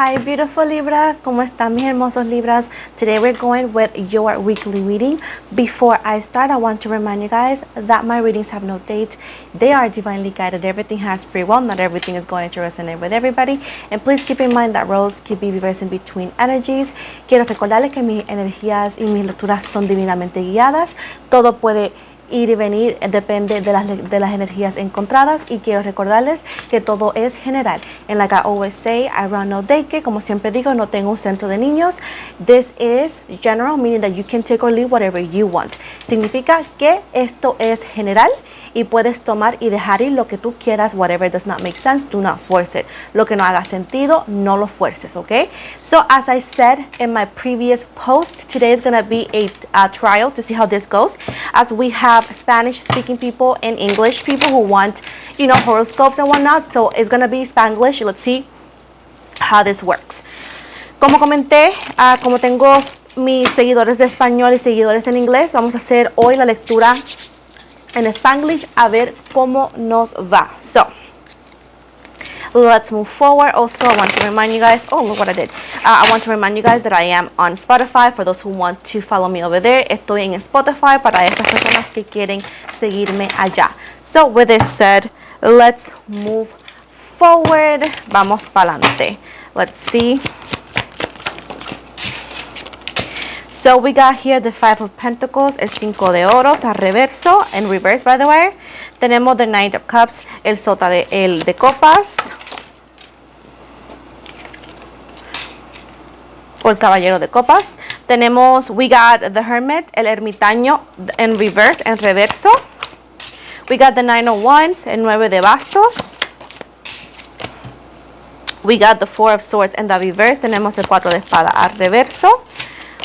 Hi beautiful Libra, ¿cómo están mis hermosos Libras? Today we're going with your weekly reading. Before I start, I want to remind you guys that my readings have no date. They are divinely guided. Everything has free will. Not everything is going to resonate with everybody. And please keep in mind that roles can be reversed in between energies. Quiero recordarles que mis energías y mis lecturas son divinamente guiadas. Todo puede ir y venir, depende de las energías encontradas, y quiero recordarles que todo es general. And like I always say, I run no daycare. Como siempre digo, no tengo un centro de niños. This is general, meaning that you can take or leave whatever you want. Significa que esto es general y puedes tomar y dejar ir lo que tú quieras. Whatever does not make sense, do not force it. Lo que no haga sentido, no lo fuerces, okay? So as I said in my previous post, today is going to be a trial to see how this goes, as we have Spanish speaking people and English people who want, you know, horoscopes and whatnot. So it's going to be Spanglish. Let's see how this works. Como comenté, como tengo mis seguidores de español y seguidores en inglés, vamos a hacer hoy la lectura en Spanglish a ver cómo nos va. So let's move forward. Also, I want to remind you guys, oh, look what I did. I want to remind you guys that I am on Spotify. For those who want to follow me over there, estoy en Spotify para estas personas que quieren seguirme allá. So with this said, let's move forward. Vamos para adelante. Let's see. So we got here the Five of Pentacles, el Cinco de Oros, a reverso, en reverse by the way. Tenemos the Knight of Cups, el Sota de Copas, o el Caballero de Copas. Tenemos, we got the Hermit, el Ermitaño, en reverse, en reverso. We got the Nine of Wands, el Nueve de Bastos. We got the Four of Swords en the reverse. Tenemos el Cuatro de Espada a reverso.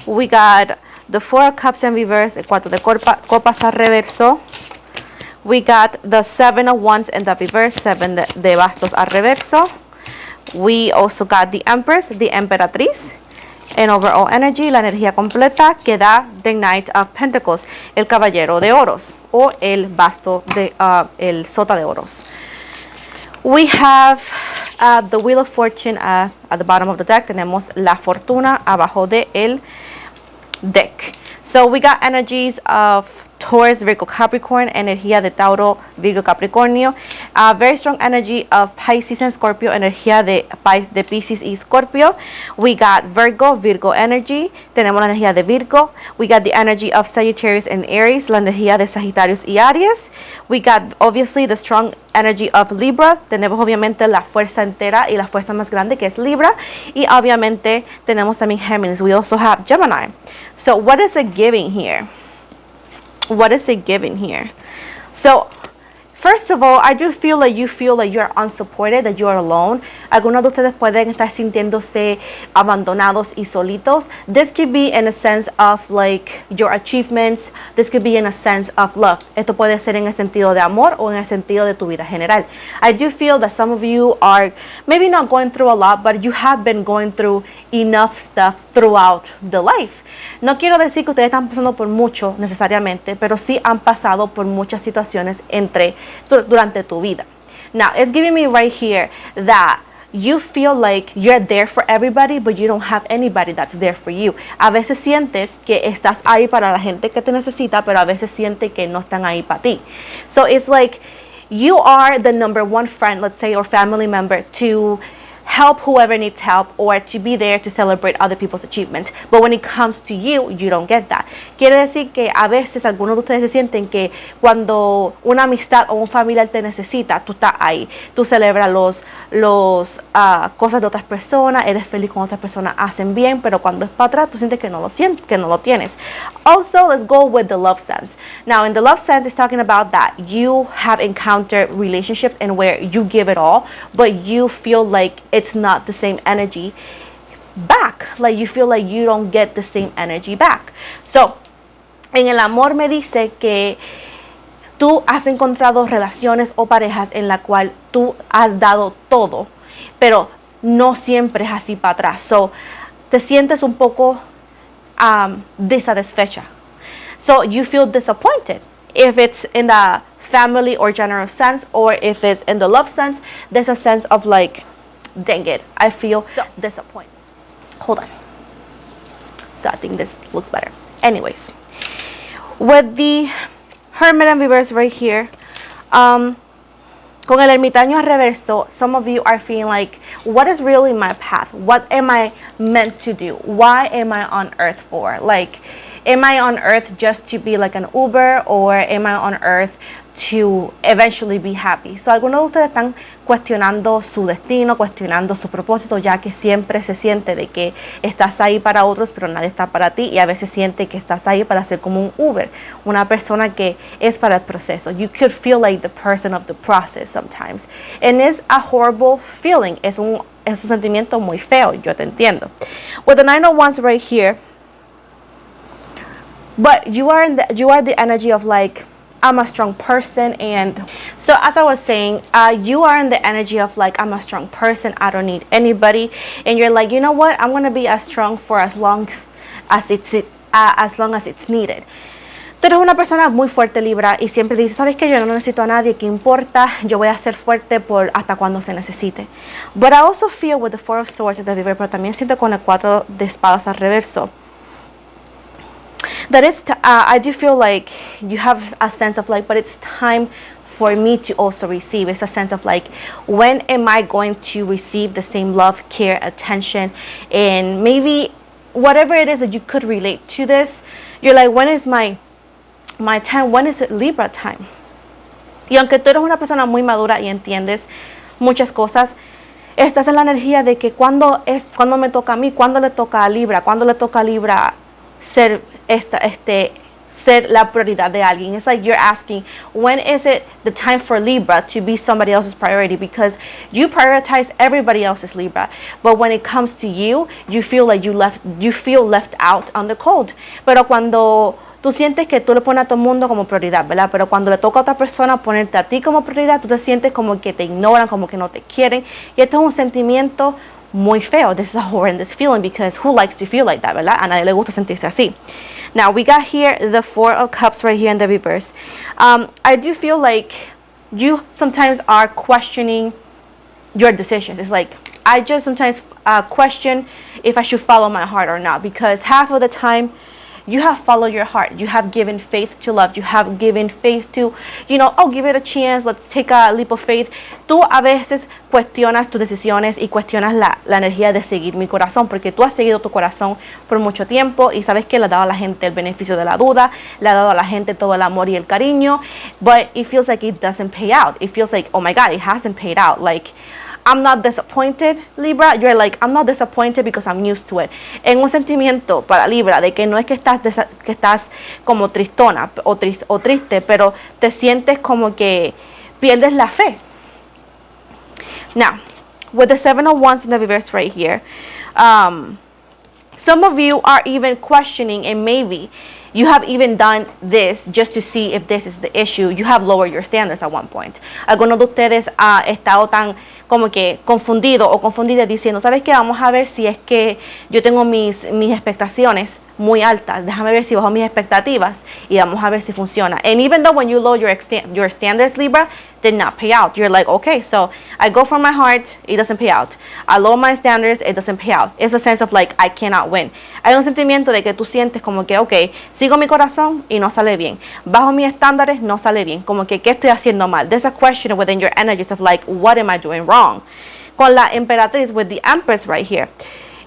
We got the Four of Cups in reverse, el Cuatro de Copas a reverso. We got the Seven of Wands in the reverse, Seven de Bastos a reverso. We also got the Empress, the Emperatriz. En overall energy, la energía completa que da the Knight of Pentacles, el Caballero de Oros, o el Basto de, el Sota de Oros. We have the Wheel of Fortune at the bottom of the deck. Tenemos la Fortuna abajo de el deck. So we got energies of Taurus, Virgo, Capricorn, energía de Tauro, Virgo, Capricornio. Very strong energy of Pisces and Scorpio, energía de Pisces y Scorpio. We got Virgo, Virgo energy. Tenemos la energía de Virgo. We got the energy of Sagittarius and Aries, la energía de Sagitarius y Aries. We got obviously the strong energy of Libra. Tenemos obviamente la fuerza entera y la fuerza más grande que es Libra. Y obviamente tenemos también Géminis. We also have Gemini. So what is it giving here? What is it giving here? So first of all, I do feel like you're unsupported, that you are alone. Algunos de ustedes pueden estar sintiéndose abandonados y solitos. This could be in a sense of like your achievements. This could be in a sense of love. Esto puede ser en el sentido de amor o en el sentido de tu vida general. I do feel that some of you are maybe not going through a lot, but you have been going through enough stuff throughout the life. No quiero decir que ustedes están pasando por mucho necesariamente, pero sí han pasado por muchas situaciones durante tu vida. Now, it's giving me right here that you feel like you're there for everybody, but you don't have anybody that's there for you. A veces sientes que estás ahí para la gente que te necesita, pero a veces sientes que no están ahí para ti. So it's like you are the number one friend, let's say, or family member to help whoever needs help, or to be there to celebrate other people's achievements. But when it comes to you, you don't get that. Quiere decir que a veces algunos de ustedes se sienten que cuando una amistad o un familiar te necesita, tú estás ahí. Tú celebras los cosas de otras personas, eres feliz cuando otras personas hacen bien, pero cuando es para atrás, tú sientes que no lo tienes. Also, let's go with the love sense. Now, in the love sense, it's talking about that you have encountered relationships and where you give it all, but you feel like it's not the same energy back. Like you feel like you don't get the same energy back. So, en el amor me dice que tú has encontrado relaciones o parejas en la cual tú has dado todo, pero no siempre es así para atrás. So, te sientes un poco desatisfecha. So, you feel disappointed. If it's in the family or general sense, or if it's in the love sense, there's a sense of like dang it, I feel so disappointed. Hold on. So I think this looks better. Anyways, with the Hermit and Reverse right here, con el ermitaño al reverso, some of you are feeling like, what is really my path? What am I meant to do? Why am I on earth for? Like, am I on earth just to be like an Uber, or am I on earth to eventually be happy? So algunos de ustedes están cuestionando su destino, cuestionando su propósito, ya que siempre se siente de que estás ahí para otros, pero nadie está para ti, y a veces siente que estás ahí para ser como un Uber, una persona que es para el proceso. You could feel like the person of the process sometimes. And it's a horrible feeling. Es un sentimiento muy feo, yo te entiendo. With the 9 of Wands right here, but you are the energy of like, I'm a strong person. And so as I was saying, you are in the energy of like, I'm a strong person, I don't need anybody, and you're like, you know what, I'm gonna be as strong for as long as it's needed. Tú eres una persona muy fuerte, Libra, y siempre dices, sabes que yo no necesito a nadie, ¿qué importa? Yo voy a ser fuerte por hasta cuando se necesite. But I also feel with the 4 of Swords, pero también siento con el 4 de espadas al reverso, that it's I do feel like you have a sense of like, but it's time for me to also receive. It's a sense of like, when am I going to receive the same love, care, attention, and maybe whatever it is that you could relate to this. You're like, when is my time? When is it Libra time? Y aunque tú eres una persona muy madura y entiendes muchas cosas, estás en la energía de que cuando me toca a mí, cuando le toca a Libra, cuando le toca a Libra ser ser la prioridad de alguien. It's like you're asking, when is it the time for Libra to be somebody else's priority? Because you prioritize everybody else's Libra, but when it comes to you, you feel like you feel left out on the cold. Pero cuando tú sientes que tú le pones a todo el mundo como prioridad, ¿verdad? Pero cuando le toca a otra persona ponerte a ti como prioridad, tú te sientes como que te ignoran, como que no te quieren. Y esto es un sentimiento muy feo. This is a horrendous feeling, because who likes to feel like that, ¿verdad? A nadie le gusta sentirse así. Now, we got here the 4 of Cups right here in the reverse. I do feel like you sometimes are questioning your decisions. It's like, I just sometimes question if I should follow my heart or not, because half of the time, you have followed your heart. You have given faith to love. You have given faith to, oh, give it a chance. Let's take a leap of faith. Tú a veces cuestionas tus decisiones y cuestionas la energía de seguir mi corazón, porque tú has seguido tu corazón por mucho tiempo y sabes que le has dado a la gente el beneficio de la duda, le has dado a la gente todo el amor y el cariño, but it feels like it doesn't pay out. It feels like, oh my God, it hasn't paid out. Like, I'm not disappointed, Libra. You're like, I'm not disappointed because I'm used to it. En un sentimiento para Libra de que no es que estás como tristona o triste, pero te sientes como que pierdes la fe. Now, with the 7 of Wands in the reverse right here, some of you are even questioning, and maybe you have even done this just to see if this is the issue. You have lowered your standards at one point. Algunos de ustedes han estado tan como que confundido o confundida diciendo, ¿sabes qué? Vamos a ver si es que yo tengo mis expectaciones muy altas. Déjame ver si bajo mis expectativas y vamos a ver si funciona. And even though when you lower your standards, Libra, did not pay out. You're like, okay, so I go for my heart, it doesn't pay out. I lower my standards, it doesn't pay out. It's a sense of like, I cannot win. Hay un sentimiento de que tú sientes como que, okay, sigo mi corazón y no sale bien. Bajo mis estándares no sale bien. Como que, ¿qué estoy haciendo mal? There's a question within your energies of like, what am I doing wrong? Con la emperatriz, with the Empress right here,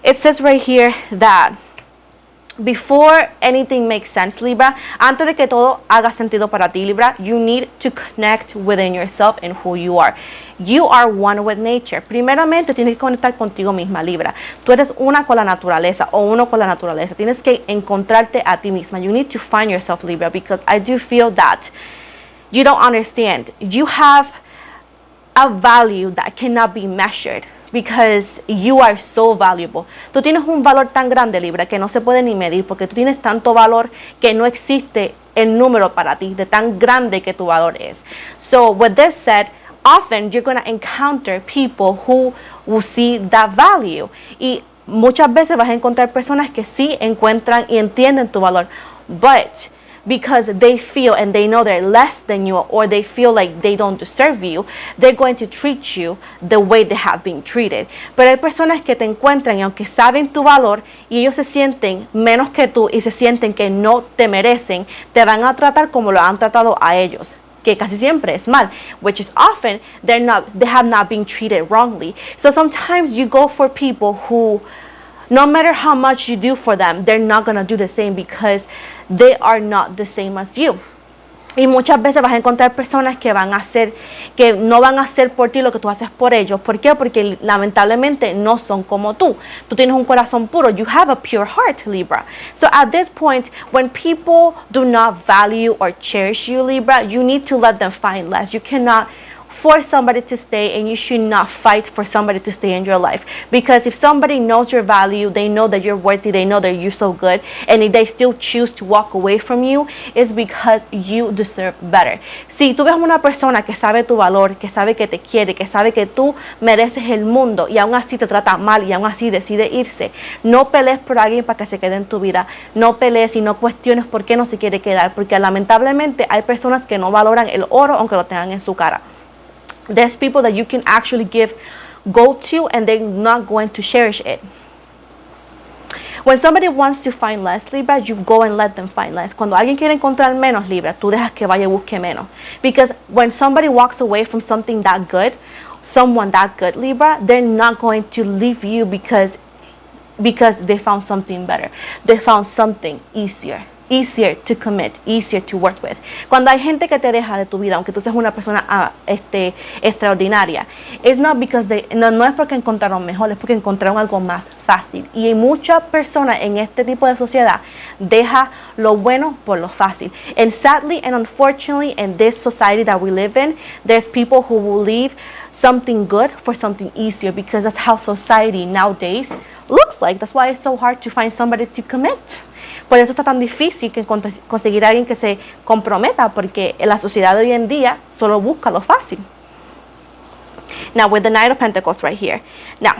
it says right here that before anything makes sense, Libra, antes de que todo haga sentido para ti, Libra, you need to connect within yourself and who you are. You are one with nature. Primeramente, tienes que conectar contigo misma, Libra. Tú eres una con la naturaleza o uno con la naturaleza. Tienes que encontrarte a ti misma. You need to find yourself, Libra, because I do feel that you don't understand. You have a value that cannot be measured, because you are so valuable. Tú tienes un valor tan grande, Libra, que no se puede ni medir, porque tú tienes tanto valor que no existe el número para ti de tan grande que tu valor es. So with this said, often you're going to encounter people who will see that value. Y muchas veces vas a encontrar personas que sí encuentran y entienden tu valor. But because they feel and they know they're less than you, or they feel like they don't deserve you, they're going to treat you the way they have been treated. Pero hay personas que te encuentran y aunque saben tu valor y ellos se sienten menos que tú y se sienten que no te merecen, te van a tratar como lo han tratado a ellos, que casi siempre es mal, which is often they have not been treated wrongly. So sometimes you go for people who, no matter how much you do for them, they're not going to do the same because they are not the same as you. Y muchas veces vas a encontrar personas que no van a hacer por ti lo que tú haces por ellos. ¿Por qué? Porque lamentablemente no son como tú. Tú tienes un corazón puro. You have a pure heart, Libra. So at this point, when people do not value or cherish you, Libra, you need to let them find less. You cannot force somebody to stay, and you should not fight for somebody to stay in your life, because if somebody knows your value, they know that you're worthy, they know that you're so good, and if they still choose to walk away from you, it's because you deserve better. Si tú ves una persona que sabe tu valor, que sabe que te quiere, que sabe que tú mereces el mundo y aún así te trata mal y aún así decide irse, no pelees por alguien para que se quede en tu vida, no pelees y no cuestiones por qué no se quiere quedar, porque lamentablemente hay personas que no valoran el oro aunque lo tengan en su cara. There's people that you can actually give gold to and they're not going to cherish it. When somebody wants to find less, Libra, you go and let them find less. Cuando alguien quiere encontrar menos, Libra, tú dejas que vaya y busque menos. Because when somebody walks away from something that good, someone that good, Libra, they're not going to leave you because they found something better. They found something easier to commit, easier to work with. Cuando hay gente que te deja de tu vida, aunque tú seas una persona extraordinaria, no es porque encontraron mejor, es porque encontraron algo más fácil. Y muchas personas en este tipo de sociedad deja lo bueno por lo fácil. And sadly and unfortunately, in this society that we live in, there's people who will leave something good for something easier, because that's how society nowadays looks like. That's why it's so hard to find somebody to commit. Por eso está tan difícil que conseguir a alguien que se comprometa, porque la sociedad de hoy en día solo busca lo fácil. Now, with the Knight of Pentacles right here. Now,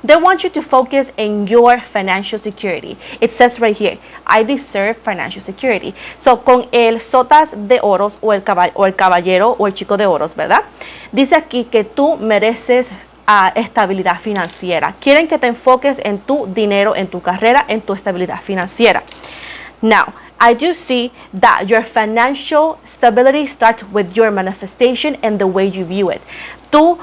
they want you to focus in your financial security. It says right here, I deserve financial security. So, con el sotas de oros o el caballero o el chico de oros, ¿verdad? Dice aquí que tú mereces estabilidad financiera. Quieren que te enfoques en tu dinero, en tu carrera, en tu estabilidad financiera. Now, I do see that your financial stability starts with your manifestation and the way you view it. Tu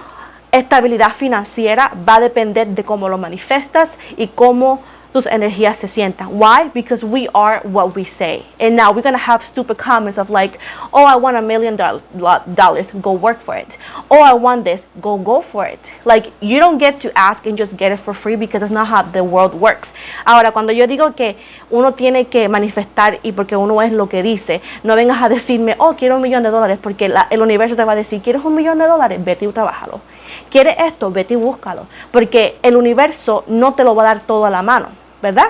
estabilidad financiera va a depender de cómo lo manifestas y cómo tus energías se sientan. Why? Because we are what we say. And now we're going to have stupid comments of like, oh, I want $1 million. Go work for it. Oh, I want this. Go for it. Like, you don't get to ask and just get it for free, because that's not how the world works. Ahora, cuando yo digo que uno tiene que manifestar y porque uno es lo que dice, no vengas a decirme, oh, quiero $1 millón, porque el universo te va a decir, ¿quieres $1 millón? Vete y trabájalo. ¿Quieres esto? Vete y búscalo. Porque el universo no te lo va a dar todo a la mano, ¿verdad?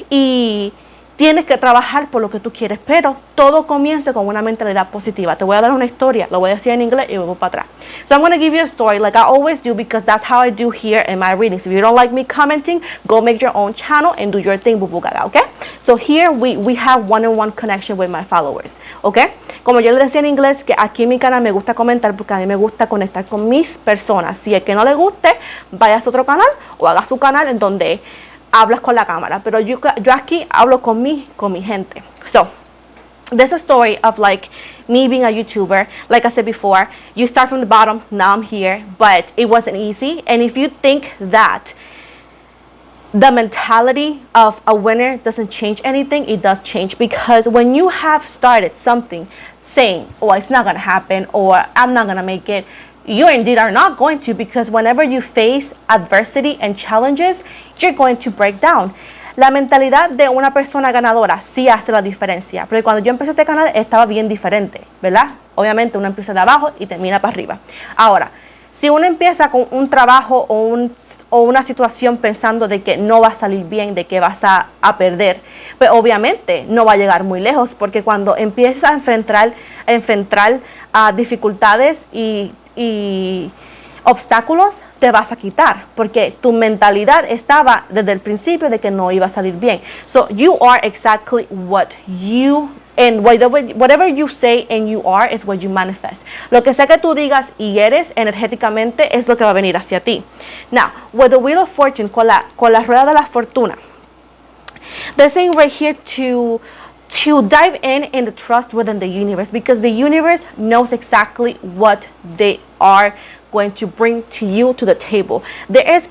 Y tienes que trabajar por lo que tú quieres, pero todo comienza con una mentalidad positiva. Te voy a dar una historia, lo voy a decir en inglés y voy para atrás. So I'm going to give you a story like I always do, because that's how I do here in my readings. If you don't like me commenting, go make your own channel and do your thing, bubugada, okay? So here we have one-on-one connection with my followers, okay? Como yo les decía en inglés, que aquí en mi canal me gusta comentar porque a mí me gusta conectar con mis personas. Si el que no le guste, vaya a otro canal o haga su canal en donde hablas con la cámara, pero yo aquí hablo con mi gente. So, there's a story of like me being a YouTuber. Like I said before, you start from the bottom, now I'm here, but it wasn't easy. And if you think that the mentality of a winner doesn't change anything, it does change, because when you have started something saying, oh, it's not gonna happen, or I'm not gonna make it, you indeed are not going to, because whenever you face adversity and challenges, you're going to break down. La mentalidad de una persona ganadora sí hace la diferencia, porque cuando yo empecé este canal estaba bien diferente, ¿verdad? Obviamente uno empieza de abajo y termina para arriba. Ahora, si uno empieza con un trabajo o una situación pensando de que no va a salir bien, de que vas a perder, pues obviamente no va a llegar muy lejos, porque cuando empiezas a enfrentar dificultades y obstáculos, te vas a quitar, porque tu mentalidad estaba desde el principio de que no iba a salir bien. So you are exactly what you And whatever you say and you are is what you manifest. Lo que sea que tú digas y eres energéticamente es lo que va a venir hacia ti. Now, with the Wheel of Fortune, con la rueda de la fortuna, they're saying right here to dive in and to trust within the universe, because the universe knows exactly what they are going to bring to you to the table. There is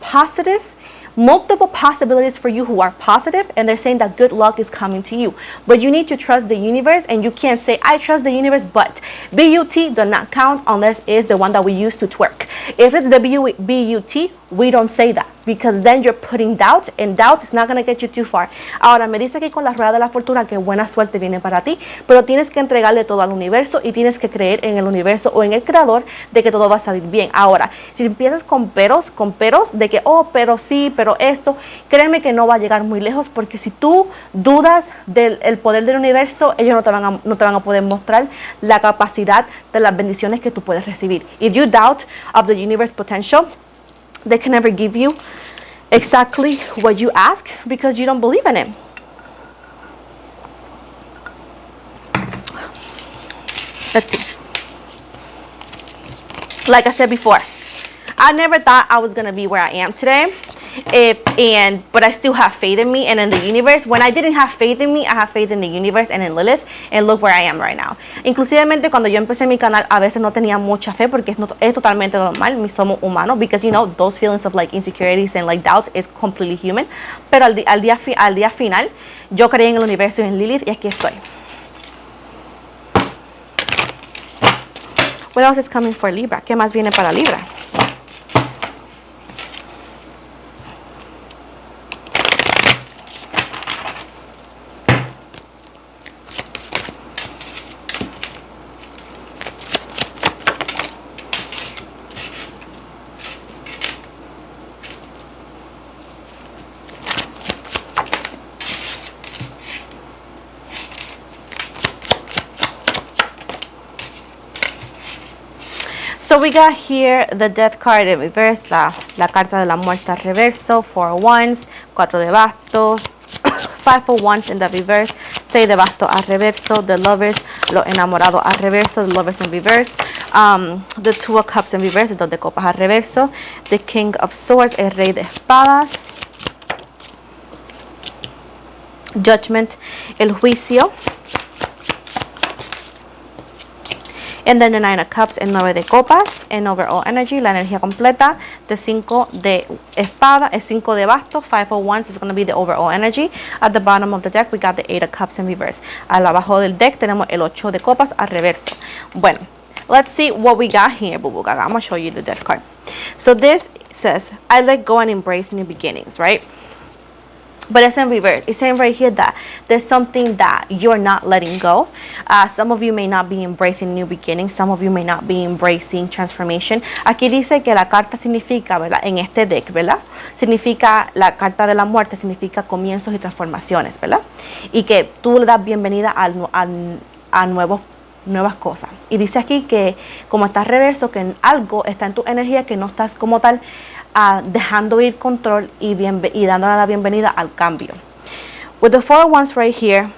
multiple possibilities for you who are positive, and they're saying that good luck is coming to you. But you need to trust the universe, and you can't say, I trust the universe, but B-U-T does not count unless it's the one that we use to twerk. If it's the B-U-T, we don't say that, because then you're putting doubt, and doubt is not going to get you too far. Ahora, me dice aquí con la rueda de la fortuna que buena suerte viene para ti, pero tienes que entregarle todo al universo y tienes que creer en el universo o en el creador de que todo va a salir bien. Ahora, si empiezas con peros de que, oh, pero sí, pero esto, créeme que no va a llegar muy lejos, porque si tú dudas del poder del universo, ellos no te van a poder mostrar la capacidad de las bendiciones que tú puedes recibir. If you doubt of the universe potential, they can never give you exactly what you ask because you don't believe in it. Let's see. Like I said before, I never thought I was going to be where I am today. But I still have faith in me and in the universe. When I didn't have faith in me, I have faith in the universe and in Lilith, and look where I am right now. Inclusivemente cuando yo empecé mi canal, a veces no tenía mucha fe, porque es totalmente normal, somos humanos, because you know, those feelings of like insecurities and like doubts is completely human. Pero al día final, yo creí en el universo y en Lilith, y aquí estoy. What else is coming for Libra? ¿Qué más viene para Libra? So we got here the Death card in reverse, la carta de la muerte al reverso, 4 of Wands, 4 de bastos, 5 of Wands in the reverse, 6 de bastos al reverso, the Lovers, los enamorados al reverso, the Lovers in reverse, the 2 of Cups in reverse, el 2 de copas al reverso, the King of Swords, el Rey de espadas, Judgment, el juicio, and then the 9 of Cups, el 9 de copas, and overall energy, la energía completa, the 5 de espada, el 5 de bastos, 5 of Wands is going to be the overall energy. At the bottom of the deck, we got the 8 of Cups in reverse. Al abajo del deck tenemos el 8 de copas al reverso. Bueno, let's see what we got here, Boo Boo Gaga. I'm going to show you the death card. So this says, I let go and embrace new beginnings, right? But it's in reverse. It's saying right here that there's something that you're not letting go. Some of you may not be embracing new beginnings. Some of you may not be embracing transformation. Aquí dice que la carta significa, ¿verdad? En este deck, ¿verdad? Significa, la carta de la muerte significa comienzos y transformaciones, ¿verdad? Y que tú le das bienvenida a nuevas cosas. Y dice aquí que como está reverso, que algo está en tu energía que no estás como tal dejando ir control y dándole la bienvenida al cambio. With the 4 of Wands right here,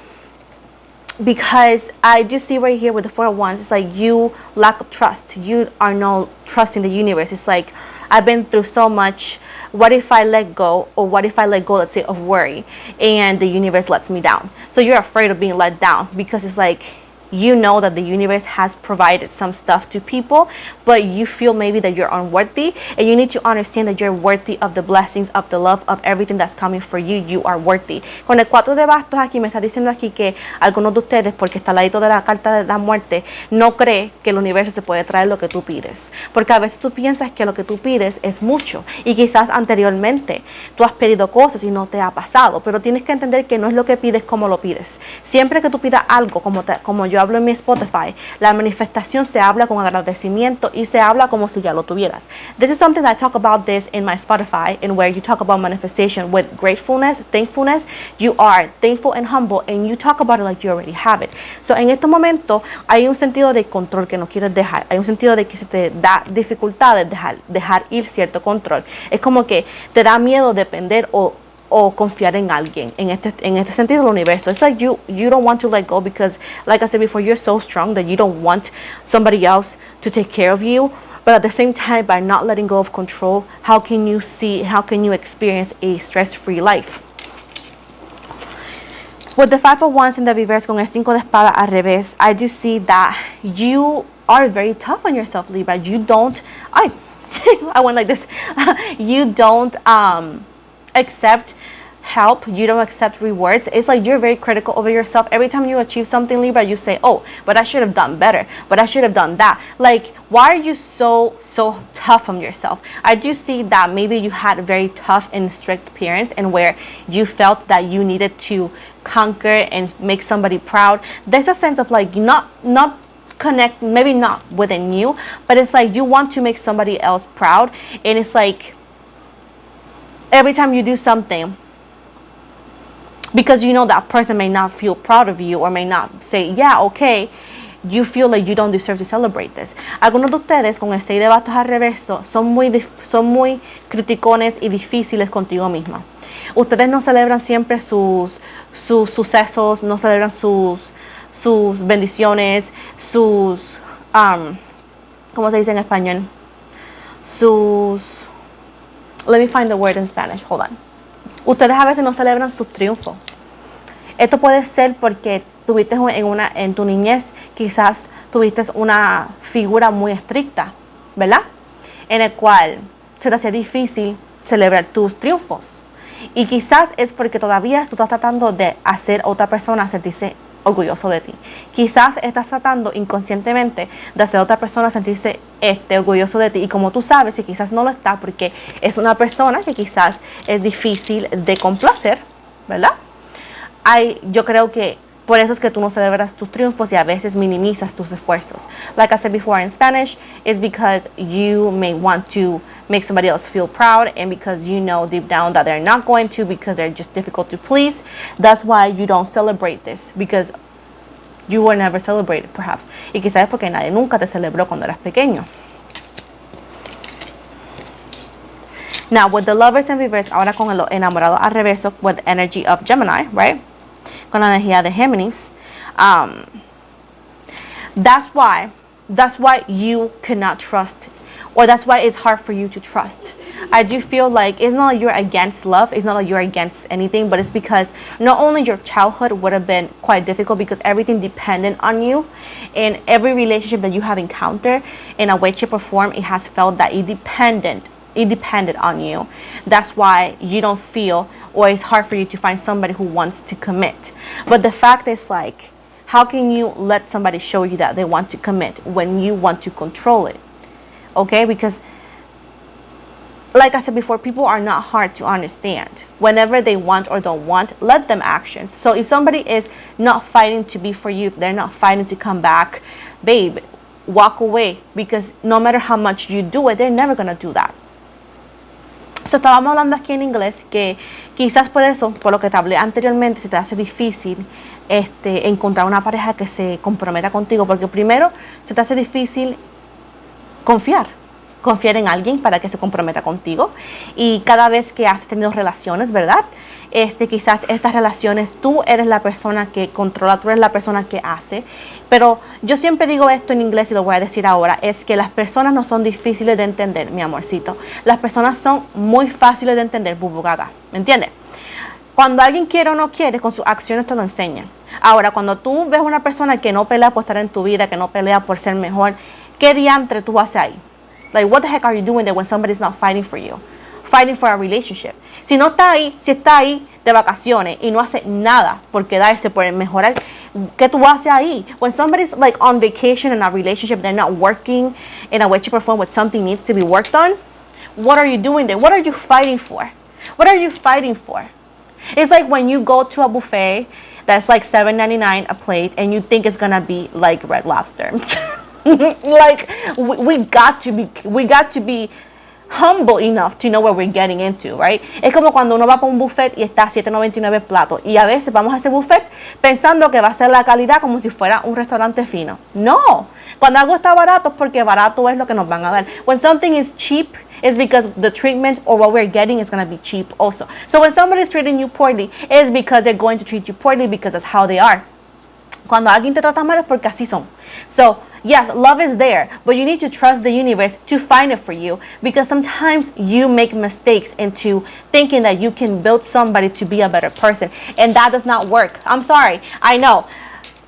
because I do see right here with the 4 of Wands, it's like you lack of trust. You are no trust in the universe. It's like, I've been through so much. What if I let go? Or what if I let go, let's say, of worry, and the universe lets me down? So you're afraid of being let down, because it's like, you know that the universe has provided some stuff to people, but you feel maybe that you're unworthy, and you need to understand that you're worthy of the blessings, of the love, of everything that's coming for you. You are worthy. Con el 4 de bastos aquí me está diciendo aquí que algunos de ustedes, porque está al ladito de la carta de la muerte, no cree que el universo te puede traer lo que tú pides, porque a veces tú piensas que lo que tú pides es mucho, y quizás anteriormente tú has pedido cosas y no te ha pasado, pero tienes que entender que no es lo que pides como lo pides. Siempre que tú pidas algo, como yo hablo en mi Spotify, la manifestación se habla con agradecimiento y se habla como si ya lo tuvieras. This is something that I talk about this in my Spotify, and where you talk about manifestation with gratefulness, thankfulness. You are thankful and humble, and you talk about it like you already have it. So en este momento hay un sentido de control que no quieres dejar. Hay un sentido de que se te da dificultades dejar ir cierto control. Es como que te da miedo depender o o confiar en alguien. En este sentido del universo. It's like you don't want to let go because, like I said before, you're so strong that you don't want somebody else to take care of you. But at the same time, by not letting go of control, how can you experience a stress-free life? With the Five of Wands in the reverse con el Cinco de Espada al revés, I do see that you are very tough on yourself, Libra. You don't, I went like this. You don't accept help. You don't accept rewards. It's like you're very critical over yourself. Every time you achieve something, Libra, you say, oh, but I should have done better. But I should have done that. Like, why are you so tough on yourself? I do see that maybe you had very tough and strict parents, and where you felt that you needed to conquer and make somebody proud. There's a sense of like not connect, maybe not within you, but it's like you want to make somebody else proud, and it's like every time you do something, because you know that person may not feel proud of you or may not say, yeah, okay, you feel like you don't deserve to celebrate this. Algunos de ustedes con el 6 de bastos al reverso son muy criticones y difíciles contigo misma. Ustedes no celebran siempre sus sucesos, no celebran sus bendiciones, ¿cómo se dice en español? Let me find the word in Spanish, hold on. Ustedes a veces no celebran sus triunfos. Esto puede ser porque tuviste en tu niñez, quizás tuviste una figura muy estricta, ¿verdad? En el cual se te hacía difícil celebrar tus triunfos. Y quizás es porque todavía tú estás tratando de hacer a otra persona sentirse orgulloso de ti. Quizás estás tratando inconscientemente de hacer a otra persona sentirse orgulloso de ti. Y como tú sabes, y quizás no lo está porque es una persona que quizás es difícil de complacer, ¿verdad? Yo creo que por eso es que tú no celebras tus triunfos y a veces minimizas tus esfuerzos. Like I said before in Spanish, it's because you may want to make somebody else feel proud, and because you know deep down that they're not going to, because they're just difficult to please. That's why you don't celebrate this, because you were never celebrated, perhaps. Y quizás es porque nadie nunca te celebró cuando eras pequeño. Now, with the lovers in reverse, ahora con el enamorado al reverso, with the energy of Gemini, right? Con la energía de Géminis. That's why you cannot trust, or that's why it's hard for you to trust. I do feel like it's not like you're against love, it's not like you're against anything, but it's because not only your childhood would have been quite difficult because everything depended on you, and every relationship that you have encountered in a way, shape, or form, it has felt that it depended on you. That's why you don't feel, or it's hard for you to find somebody who wants to commit. But the fact is, like, how can you let somebody show you that they want to commit when you want to control it? Okay, because like I said before, people are not hard to understand. Whenever they want or don't want, let them action. So if somebody is not fighting to be for you, if they're not fighting to come back, babe, walk away, because no matter how much you do it, they're never gonna do that. So, estábamos hablando aquí en inglés que quizás por eso, por lo que te hablé anteriormente, se te hace difícil encontrar una pareja que se comprometa contigo, porque primero se te hace difícil confiar en alguien para que se comprometa contigo, y cada vez que has tenido relaciones, ¿verdad? Quizás estas relaciones tú eres la persona que controla, tú eres la persona que hace, pero yo siempre digo esto en inglés y lo voy a decir ahora, es que las personas no son difíciles de entender, mi amorcito, las personas son muy fáciles de entender, bubugada, ¿me entiendes? Cuando alguien quiere o no quiere, con sus acciones te lo enseñan. Ahora, cuando tú ves una persona que no pelea por estar en tu vida, que no pelea por ser mejor, ¿qué diantre tú haces ahí? Like, what the heck are you doing there when somebody's not fighting for you? Fighting for a relationship. Si está ahí de vacaciones y no hace nada por quedarse, por mejorar, ¿qué tú haces ahí? When somebody's like on vacation in a relationship, they're not working in a way to perform what something needs to be worked on, what are you doing there? What are you fighting for? What are you fighting for? It's like when you go to a buffet that's like $7.99 a plate and you think it's gonna be like Red Lobster. Like, we got to be humble enough to know what we're getting into, right? Es como cuando uno va para un buffet y está a $7.99 el plato, y a veces vamos a ese buffet pensando que va a ser la calidad como si fuera un restaurante fino. No, cuando algo está barato es porque barato es lo que nos van a dar. When something is cheap, it's because the treatment or what we're getting is going to be cheap also. So when somebody's treating you poorly, it's because they're going to treat you poorly because that's how they are. Cuando alguien te trata mal es porque así son. So, yes, love is there, but you need to trust the universe to find it for you, because sometimes you make mistakes into thinking that you can build somebody to be a better person, and that does not work. I'm sorry. I know.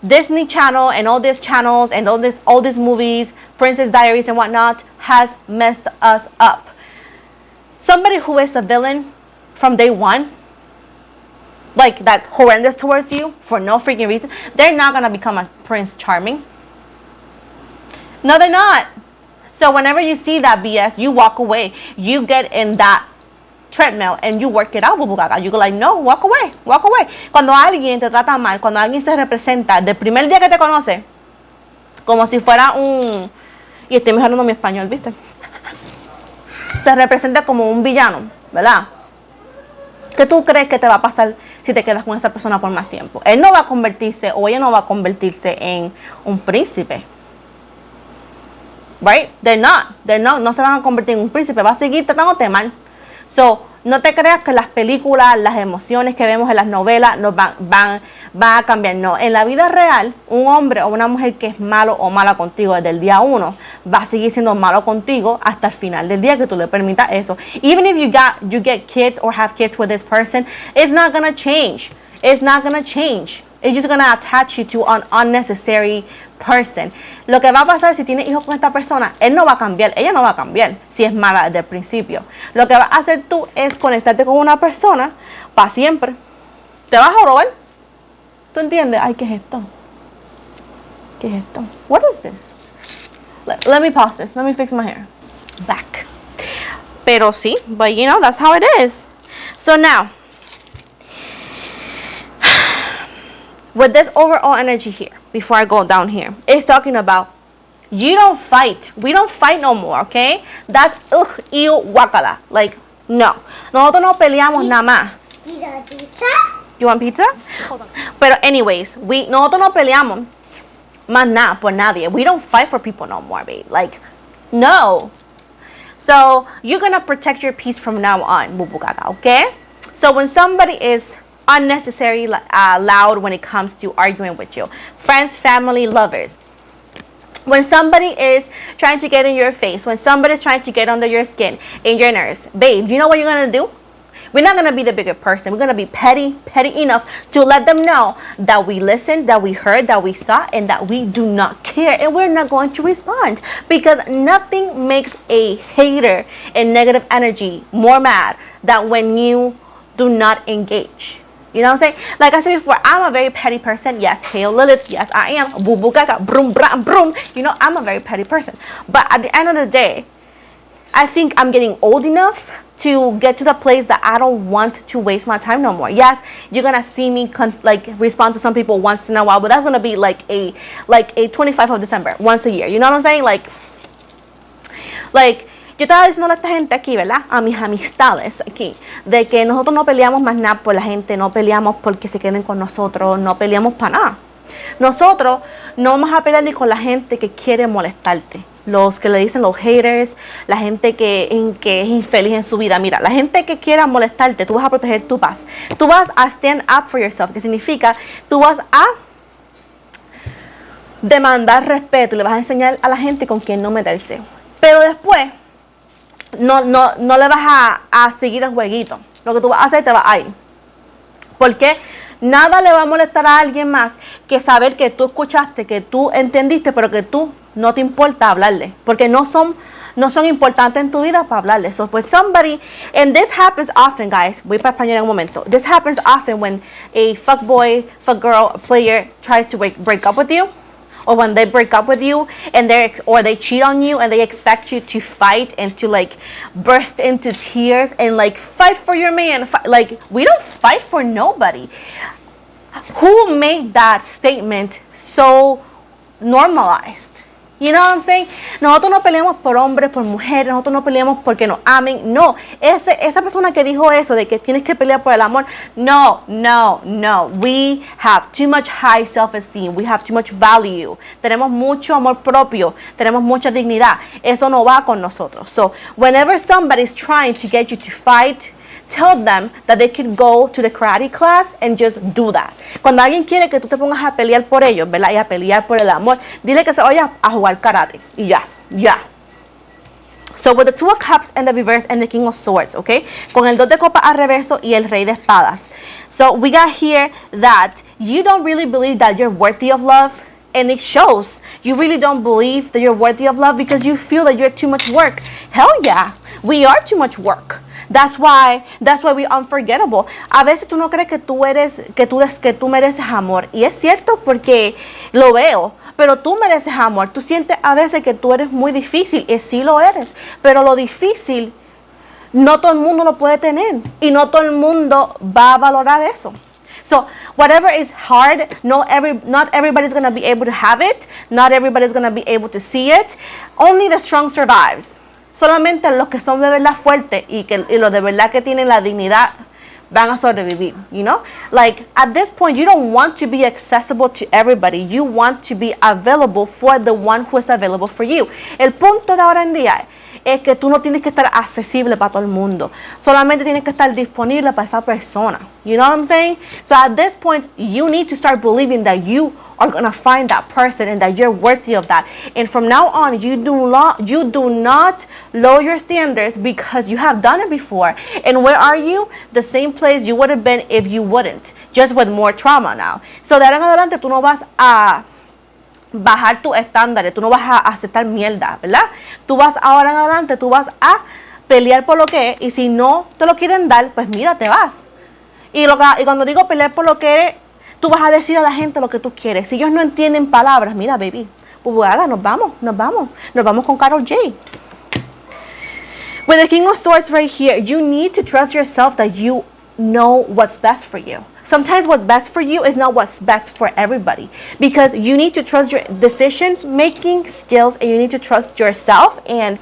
Disney Channel and all these channels and all these movies, Princess Diaries and whatnot, has messed us up. Somebody who is a villain from day one, like that horrendous towards you for no freaking reason, they're not gonna become a Prince Charming. No, they're not. So whenever you see that BS, you walk away. You get in that treadmill and you work it out, bubu gaga. You go like, no, walk away, walk away. Cuando alguien te trata mal, cuando alguien se representa del primer día que te conoce, como si fuera un... Y estoy mejorando mi español, ¿viste? Se representa como un villano, ¿verdad? ¿Qué tú crees que te va a pasar si te quedas con esa persona por más tiempo? Él no va a convertirse, o ella no va a convertirse en un príncipe. Right? No se van a convertir en un príncipe, va a seguir tratándote mal. So, no te creas que las películas, las emociones que vemos en las novelas nos van a cambiar. No, en la vida real, un hombre o una mujer que es malo o mala contigo desde el día 1 va a seguir siendo malo contigo hasta el final del día que tú le permitas eso. Even if you get kids or have kids with this person, it's not gonna change. It's not gonna change. It's just gonna attach you to an unnecessary person. Lo que va a pasar si tienes hijos con esta persona, él no va a cambiar, ella no va a cambiar si es mala desde el principio. Lo que vas a hacer tú es conectarte con una persona para siempre. Te vas a robar. ¿Tú entiendes? Ay, ¿qué es esto? ¿Qué es esto? What is this? Let me pause this. Let me fix my hair. Back. Pero sí, but you know, that's how it is. So now, with this overall energy here, before I go down here, it's talking about you don't fight. We don't fight no more, okay? That's ew, guacala. Like, no. Nosotros no peleamos nada más. You want pizza? Hold on. Pero anyways, nosotros no peleamos más nada por nadie. We don't fight for people no more, babe. Like, no. So, you're gonna protect your peace from now on, bubugaga, okay? So, when somebody is unnecessary loud when it comes to arguing with you, friends, family, lovers, when somebody is trying to get in your face, when somebody is trying to get under your skin, in your nerves, babe, you know what you're gonna do? We're not gonna be the bigger person. We're gonna be petty enough to let them know that we listened, that we heard, that we saw, and that we do not care, and we're not going to respond, because nothing makes a hater and negative energy more mad than when you do not engage. You know what I'm saying? Like I said before, I'm a very petty person. Yes, hail Lilith. Yes, I am. Boo boo gaga, broom bram broom. You know, I'm a very petty person. But at the end of the day, I think I'm getting old enough to get to the place that I don't want to waste my time no more. Yes, you're gonna see me respond to some people once in a while, but that's gonna be like a 25th of December, once a year. You know what I'm saying? Like yo estaba diciendo a esta gente aquí, ¿verdad? A mis amistades aquí, de que nosotros no peleamos más nada por la gente, no peleamos porque se queden con nosotros, no peleamos para nada. Nosotros no vamos a pelear ni con la gente que quiere molestarte. Los que le dicen los haters, la gente que es infeliz en su vida. Mira, la gente que quiera molestarte, tú vas a proteger tu paz. Tú vas a stand up for yourself, que significa, tú vas a demandar respeto y le vas a enseñar a la gente con quién no meterse. Pero después, no le vas a seguir el jueguito. Lo que tú vas a hacer, te vas a ir. Porque nada le va a molestar a alguien más que saber que tú escuchaste, que tú entendiste, pero que tú no te importa hablarle. Porque no son importantes en tu vida para hablarle. So for somebody, and this happens often, guys. Voy para español en un momento. This happens often when a fuckboy, fuckgirl player tries to break up with you. Or when they break up with you and they cheat on you and they expect you to fight and to like burst into tears and like fight for your man. Like, we don't fight for nobody. Who made that statement so normalized? You know what I'm saying? Nosotros no peleamos por hombres, por mujeres, nosotros no peleamos porque nos amen. No, esa persona que dijo eso de que tienes que pelear por el amor, no. We have too much high self-esteem. We have too much value. Tenemos mucho amor propio. Tenemos mucha dignidad. Eso no va con nosotros. So, whenever somebody's trying to get you to fight, tell them that they could go to the karate class and just do that. Cuando alguien quiere que tú te pongas a pelear por ellos, ¿verdad? Y a pelear por el amor, dile que se vaya a jugar karate. Y ya. So with the Two of Cups and the reverse and the King of Swords, okay? Con el 2 de copas al reverso y el Rey de espadas. So we got here that you don't really believe that you're worthy of love. And it shows. You really don't believe that you're worthy of love because you feel that you're too much work. Hell yeah. We are too much work. That's why we're unforgettable. A veces tú no crees que tú mereces amor. Y es cierto porque lo veo. Pero tú mereces amor. Tú sientes a veces que tú eres muy difícil. Y sí lo eres. Pero lo difícil, no todo el mundo lo puede tener. Y no todo el mundo va a valorar eso. So, whatever is hard, not everybody's going to be able to have it. Not everybody's going to be able to see it. Only the strong survives. Solamente los que son de verdad fuertes y los de verdad que tienen la dignidad van a sobrevivir, you know? Like, at this point, you don't want to be accessible to everybody. You want to be available for the one who is available for you. El punto de ahora en día es que tú no tienes que estar accesible para todo el mundo. Solamente tienes que estar disponible para esa persona. You know what I'm saying? So at this point, you need to start believing that you are going to find that person and that you're worthy of that. And from now on, you do not lower your standards because you have done it before. And where are you? The same place you would have been if you wouldn't. Just with more trauma now. So de ahora en adelante, tú no vas a bajar tus estándares, tú no vas a aceptar mierda, ¿verdad? Tú vas ahora en adelante, tú vas a pelear por lo que es, y si no te lo quieren dar, pues mira, te vas. Y cuando digo pelear por lo que es, tú vas a decir a la gente lo que tú quieres. Si ellos no entienden palabras, mira, baby, bubuada, nos vamos con Karol J. With the King of Swords right here, you need to trust yourself that you know what's best for you. Sometimes what's best for you is not what's best for everybody, because you need to trust your decision-making skills, and you need to trust yourself, and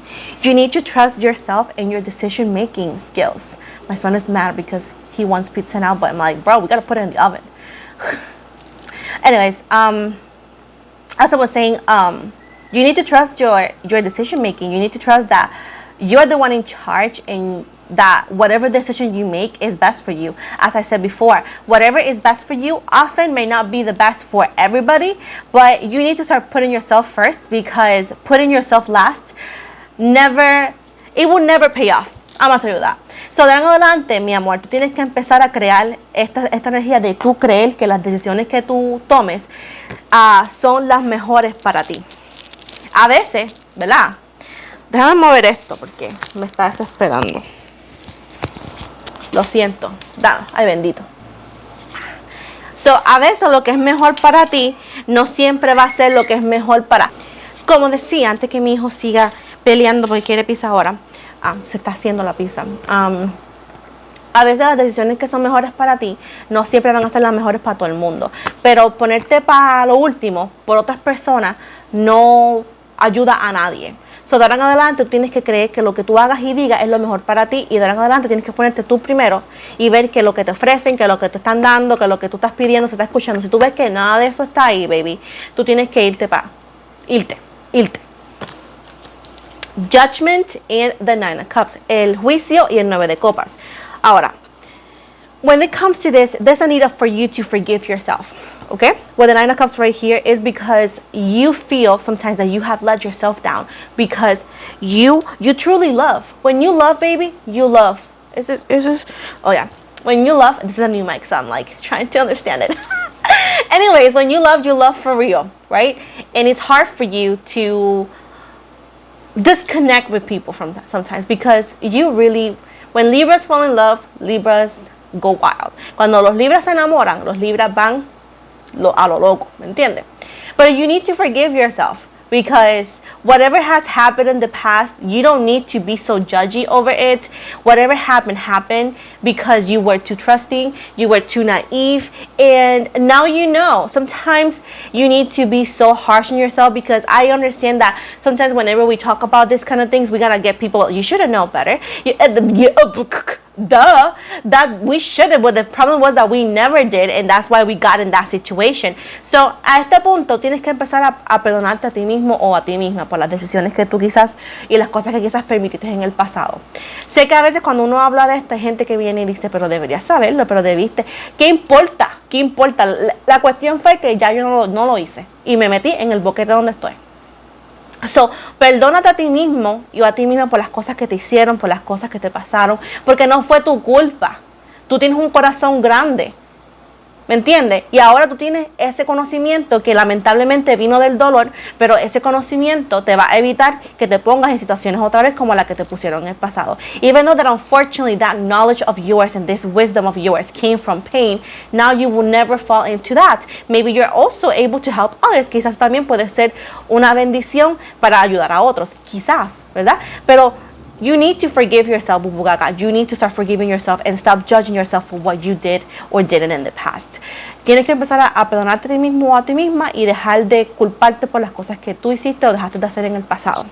your decision-making skills. My son is mad because he wants pizza now, but I'm like, bro, we gotta put it in the oven. Anyways, as I was saying, you need to trust your decision-making. You need to trust that you're the one in charge, and that whatever decision you make is best for you. As I said before, whatever is best for you often may not be the best for everybody, but you need to start putting yourself first, because putting yourself last it will never pay off. I'm gonna tell you that. So de ahora en adelante, mi amor, tú tienes que empezar a crear esta energía de tú creer que las decisiones que tú tomes son las mejores para ti. A veces, ¿verdad? Déjame mover esto porque me está desesperando. Lo siento. Ay, bendito. So, a veces lo que es mejor para ti no siempre va a ser lo que es mejor para... Como decía, antes que mi hijo siga peleando porque quiere pizza ahora, se está haciendo la pizza. A veces las decisiones que son mejores para ti no siempre van a ser las mejores para todo el mundo. Pero ponerte para lo último por otras personas no ayuda a nadie. So, de ahora en adelante tú tienes que creer que lo que tú hagas y digas es lo mejor para ti, y de ahora en adelante tienes que ponerte tú primero y ver que lo que te ofrecen, que lo que te están dando, que lo que tú estás pidiendo se está escuchando. Si tú ves que nada de eso está ahí, baby, tú tienes que irte. Judgment and the Nine of Cups, el juicio y el 9 de copas. Ahora, when it comes to this, there's a need for you to forgive yourself. Okay, well, the Nine of Cups right here is because you feel sometimes that you have let yourself down, because you truly love. When you love, baby, you love. Is this? Oh yeah. When you love, this is a new mic, so I'm like trying to understand it. Anyways, when you love for real, right? And it's hard for you to disconnect with people from that sometimes, because you really, when Libras fall in love, Libras go wild. Cuando los Libras se enamoran, los Libras van a lo loco, ¿me entiendes? But you need to forgive yourself, Because whatever has happened in the past, you don't need to be so judgy over it. Whatever happened because you were too trusting, you were too naive, and now you know. Sometimes you need to be so harsh on yourself, because I understand that sometimes whenever we talk about this kind of things, we gotta get people, you should have known better. That we should have, but the problem was that we never did, and that's why we got in that situation. So a este punto tienes que empezar a perdonarte a ti mismo o a ti misma por las decisiones que tú quizás y las cosas que quizás permitiste en el pasado. Sé que a veces cuando uno habla de esto hay gente que viene y dice, pero deberías saberlo, pero debiste. ¿Qué importa? ¿Qué importa? La cuestión fue que ya yo no lo hice y me metí en el boquete donde estoy. So, perdónate a ti mismo y a ti misma por las cosas que te hicieron, por las cosas que te pasaron, porque no fue tu culpa. Tú tienes un corazón grande, ¿me entiendes? Y ahora tú tienes ese conocimiento que lamentablemente vino del dolor, pero ese conocimiento te va a evitar que te pongas en situaciones otra vez como la que te pusieron en el pasado. Even though that unfortunately that knowledge of yours and this wisdom of yours came from pain, now you will never fall into that. Maybe you're also able to help others. Quizás también puede ser una bendición para ayudar a otros, quizás, ¿verdad? Pero you need to forgive yourself, Bubugaga. You need to start forgiving yourself and stop judging yourself for what you did or didn't in the past. Tienes que empezar a perdonarte a ti mismo o a ti misma y dejar de culparte por las cosas que tú hiciste o dejaste de hacer en el pasado.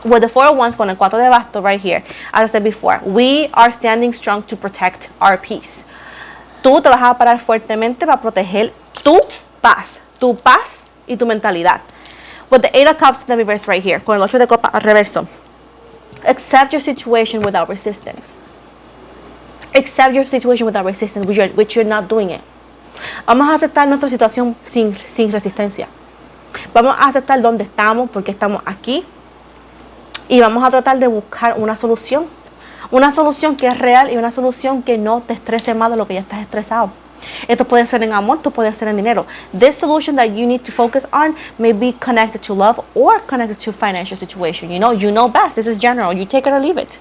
With the 4 of Wands, con el 4 de bastos right here, as I said before, we are standing strong to protect our peace. Tú te vas a parar fuertemente para proteger tu paz y tu mentalidad. With the 8 of Cups in the reverse right here, con el 8 de copas al reverso. Accept your situation without resistance. Accept your situation without resistance, which you're not doing it. Vamos a aceptar nuestra situación sin resistencia. Vamos a aceptar dónde estamos, porque estamos aquí. Y vamos a tratar de buscar una solución. Una solución que es real y una solución que no te estrese más de lo que ya estás estresado. Esto puede ser en amor, esto puede ser en dinero. This solution that you need to focus on may be connected to love or connected to financial situation. You know best. This is general. You take it or leave it.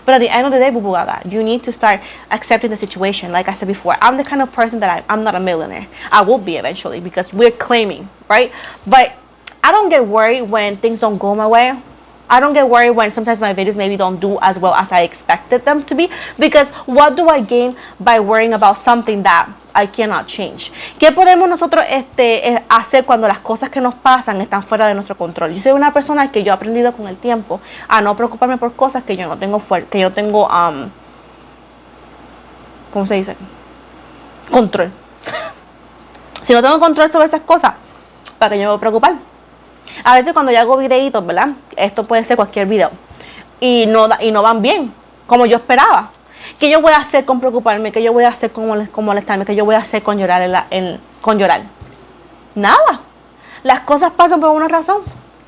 But at the end of the day, Bubugaga, you need to start accepting the situation. Like I said before, I'm the kind of person that I'm not a millionaire. I will be eventually because we're claiming, right? But I don't get worried when things don't go my way. I don't get worried when sometimes my videos maybe don't do as well as I expected them to be, because what do I gain by worrying about something that I cannot change? ¿Qué podemos nosotros hacer cuando las cosas que nos pasan están fuera de nuestro control? Yo soy una persona que yo he aprendido con el tiempo a no preocuparme por cosas que yo no tengo ¿cómo se dice? Control. Si no tengo control sobre esas cosas, ¿para qué yo me voy a preocupar? A veces cuando yo hago videitos, ¿verdad? Esto puede ser cualquier video. Y no van bien, como yo esperaba. ¿Qué yo voy a hacer con preocuparme? ¿Qué yo voy a hacer con molestarme? ¿Qué yo voy a hacer con llorar? Con llorar? Nada. Las cosas pasan por una razón.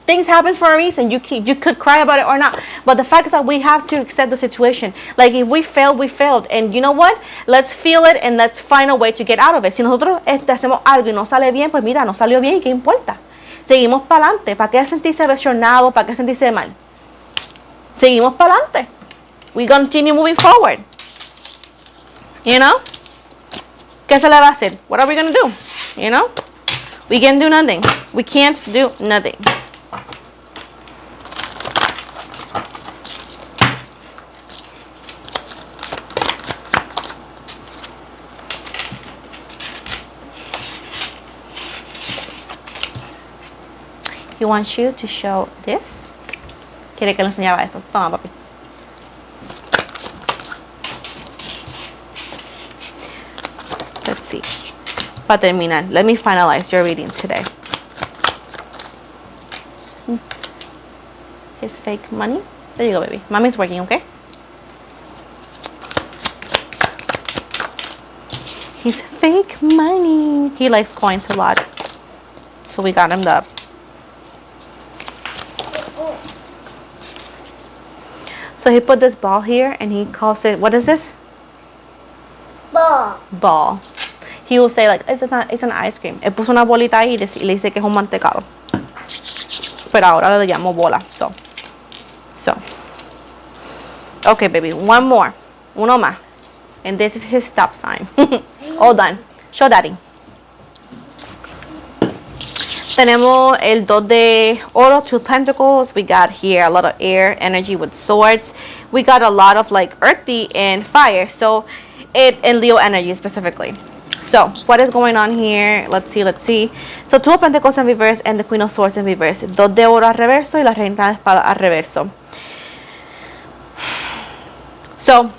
Things happen for a reason. You could cry about it or not. But the fact is that we have to accept the situation. Like if we failed, we failed. And you know what? Let's feel it and let's find a way to get out of it. Si nosotros hacemos algo y no sale bien, pues mira, no salió bien y ¿qué importa? Seguimos para adelante. ¿Para qué sentirse lesionado? ¿Para qué sentirse mal? Seguimos para adelante. We continue moving forward. You know? ¿Qué se le va a hacer? What are we going to do? You know? We can do nothing. We can't do nothing. He wants you to show this. Quiere que le enseñara eso. Toma, papi. Let's see. Para terminar, let me finalize your reading today. His fake money. There you go, baby. Mommy's working, okay? His fake money. He likes coins a lot. So we got him the... So he put this ball here and he calls it, what is this? Ball. He will say like, it's an ice cream. Él puso una bolita ahí y le dice que es un mantecado. Pero ahora le llamo bola. So. Okay, baby. One more. Uno más. And this is his stop sign. All done. Show daddy. Tenemos el 2 de oro, 2 pentacles. We got here a lot of air energy with swords. We got a lot of like earthy and fire. So and Leo energy specifically. So what is going on here? Let's see. So 2 of pentacles in reverse and the queen of swords in reverse. 2 de oro al reverso y la reina de espada al reverso. So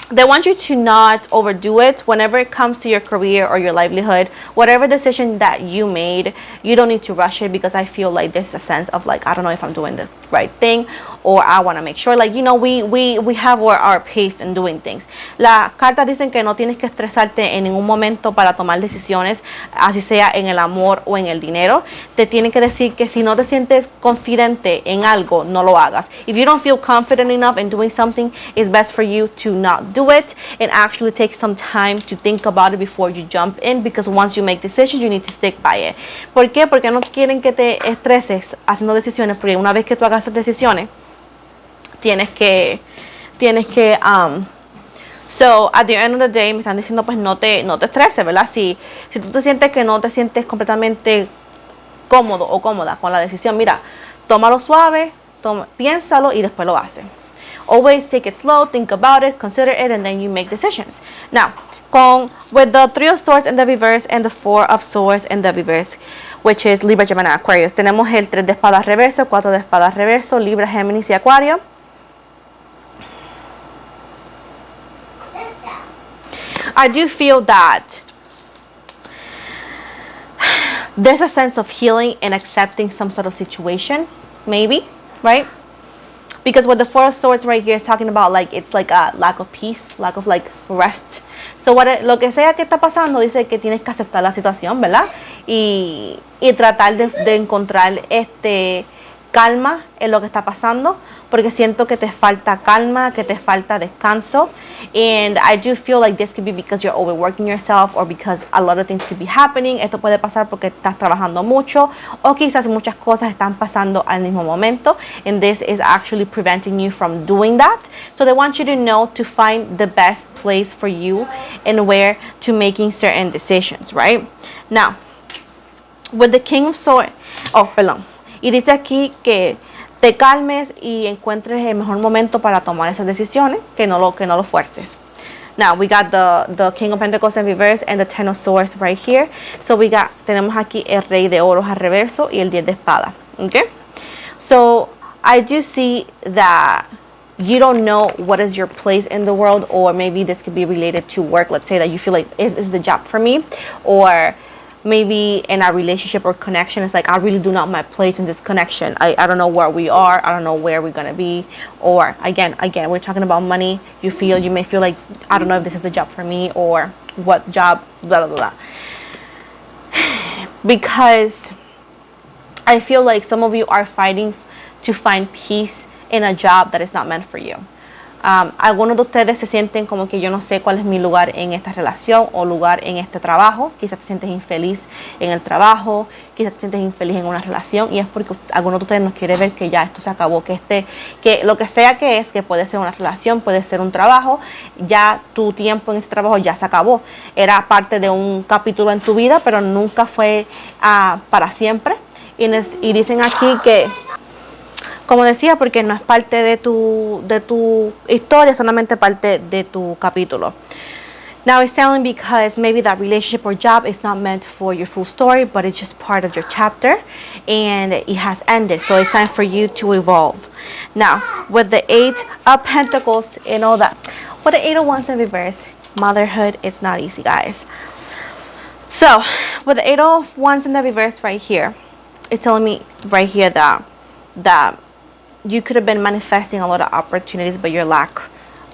they want you to not overdo it whenever it comes to your career or your livelihood. Whatever decision that you made, you don't need to rush it, because I feel like there's a sense of like, I don't know if I'm doing the right thing, or I want to make sure, like, you know, we have our pace in doing things. Las cartas dicen que no tienes que estresarte en ningún momento para tomar decisiones, así sea en el amor o en el dinero. Te tienen que decir que si no te sientes confidente en algo, no lo hagas. If you don't feel confident enough in doing something, it's best for you to not do it and actually take some time to think about it before you jump in, because once you make decisions, you need to stick by it. ¿Por qué? Porque no quieren que te estreses haciendo decisiones, porque una vez que tú hagas esas decisiones, tienes que so at the end of the day me están diciendo pues no te estreses, ¿verdad? Si tú te sientes que no te sientes completamente cómodo o cómoda con la decisión, mira, tómalo suave, piénsalo y después lo haces. Always take it slow, think about it, consider it, and then you make decisions. Now, with the 3 of swords in the reverse and the 4 of swords in the reverse, which is Libra, Gemini, Aquarius, tenemos el 3 de espadas reverso, 4 de espadas reverso, Libra, Géminis y Acuario. I do feel that there's a sense of healing and accepting some sort of situation, maybe, right? Because with the 4 of swords right here, it's talking about like, it's like a lack of peace, lack of like rest. So lo que sea que está pasando, dice que tienes que aceptar la situación, ¿verdad? Y tratar de encontrar calma en lo que está pasando, porque siento que te falta calma, que te falta descanso. And I do feel like this could be because you're overworking yourself, or because a lot of things could be happening. Esto puede pasar porque estás trabajando mucho, o quizás muchas cosas están pasando al mismo momento, and this is actually preventing you from doing that. So they want you to know to find the best place for you and where to making certain decisions, right? Now, with the King of Swords, y dice aquí que te calmes y encuentres el mejor momento para tomar esas decisiones, que no lo fuerces. Now, we got the King of Pentacles in reverse and the 10 of Swords right here. So tenemos aquí el Rey de Oros al reverso y el 10 de espada. Okay? So, I do see that you don't know what is your place in the world, or maybe this could be related to work. Let's say that you feel like, is the job for me? Or maybe in a relationship or connection, it's like, I really do not my place in this connection. I don't know where we are. I don't know where we're going to be. Or again, we're talking about money. You may feel like, I don't know if this is the job for me, or what job, blah, blah, blah. Because I feel like some of you are fighting to find peace in a job that is not meant for you. Algunos de ustedes se sienten como que yo no sé cuál es mi lugar en esta relación o lugar en este trabajo. Quizás te sientes infeliz en el trabajo, quizás te sientes infeliz en una relación, y es porque algunos de ustedes no quieren ver que ya esto se acabó, que lo que sea que es, que puede ser una relación, puede ser un trabajo, ya tu tiempo en ese trabajo ya se acabó. Era parte de un capítulo en tu vida, pero nunca fue para siempre. Y dicen aquí que, como decía, porque no es parte de tu historia, solamente parte de tu capítulo. Now it's telling because maybe that relationship or job is not meant for your full story, but it's just part of your chapter, and it has ended. So it's time for you to evolve. Now, with the 8 of Pentacles and all that, with the 8 of Wands in reverse, motherhood is not easy, guys. So, with the 8 of Wands in the reverse right here, it's telling me right here that you could have been manifesting a lot of opportunities, but your lack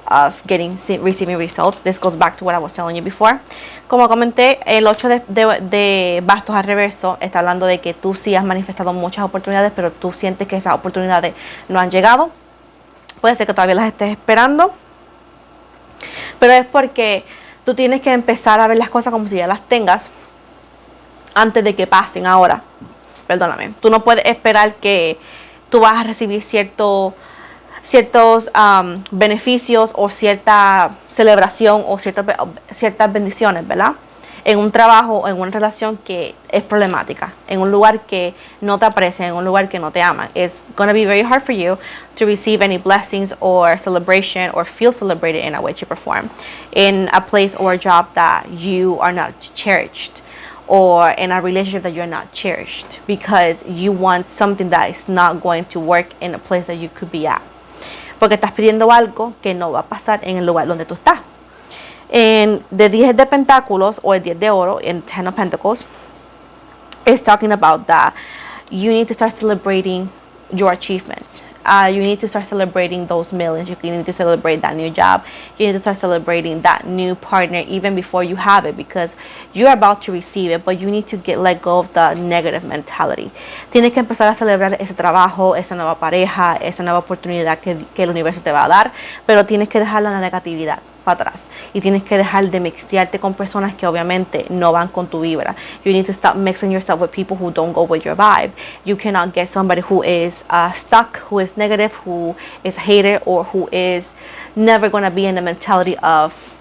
of receiving results. This goes back to what I was telling you before. Como comenté, el 8 de bastos al reverso está hablando de que tú sí has manifestado muchas oportunidades, pero tú sientes que esas oportunidades no han llegado. Puede ser que todavía las estés esperando, pero es porque tú tienes que empezar a ver las cosas como si ya las tengas antes de que pasen. Ahora, perdóname, tú no puedes esperar que tú vas a recibir ciertos beneficios o cierta celebración o ciertas bendiciones, ¿verdad? en un trabajo, en una relación que es problemática, en un lugar que no te aprecian, en un lugar que no te aman. It's going to be very hard for you to receive any blessings or celebration or feel celebrated in a way, shape, or form in a place or a job that you are not cherished, or in a relationship that you're not cherished, because you want something that is not going to work in a place that you could be at. Porque estás pidiendo algo que no va a pasar en el lugar donde tú estás. En the 10 de Pentáculos, or 10 de Oro, in 10 of Pentacles, is talking about that you need to start celebrating your achievements. You need to start celebrating those millions. You need to celebrate that new job. You need to start celebrating that new partner even before you have it, because you're about to receive it, but you need to let go of the negative mentality. Tienes que empezar a celebrar ese trabajo, esa nueva pareja, esa nueva oportunidad que el universo te va a dar, pero tienes que dejar la negatividad para atrás y tienes que dejar de mixtearte con personas que obviamente no van con tu vibra. You need to stop mixing yourself with people who don't go with your vibe. You cannot get somebody who is stuck, who is negative, who is a hater, or who is never going to be in the mentality of,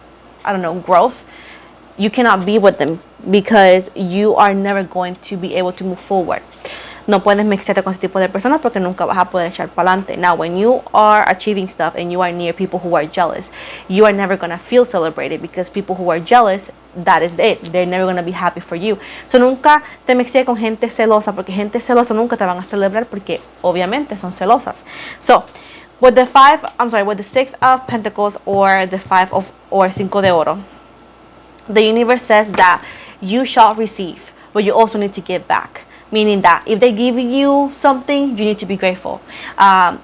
I don't know, growth. You cannot be with them because you are never going to be able to move forward. No puedes mixarte con ese tipo de personas porque nunca vas a poder echar para adelante. Now, when you are achieving stuff and you are near people who are jealous, you are never going to feel celebrated, because people who are jealous, that is it. They're never going to be happy for you. So, nunca te mixes con gente celosa, porque gente celosa nunca te van a celebrar porque obviamente son celosas. So, with the 6 of Pentacles, or the 5 of, or 5 de Oro, the universe says that you shall receive, but you also need to give back. Meaning that if they give you something, you need to be grateful.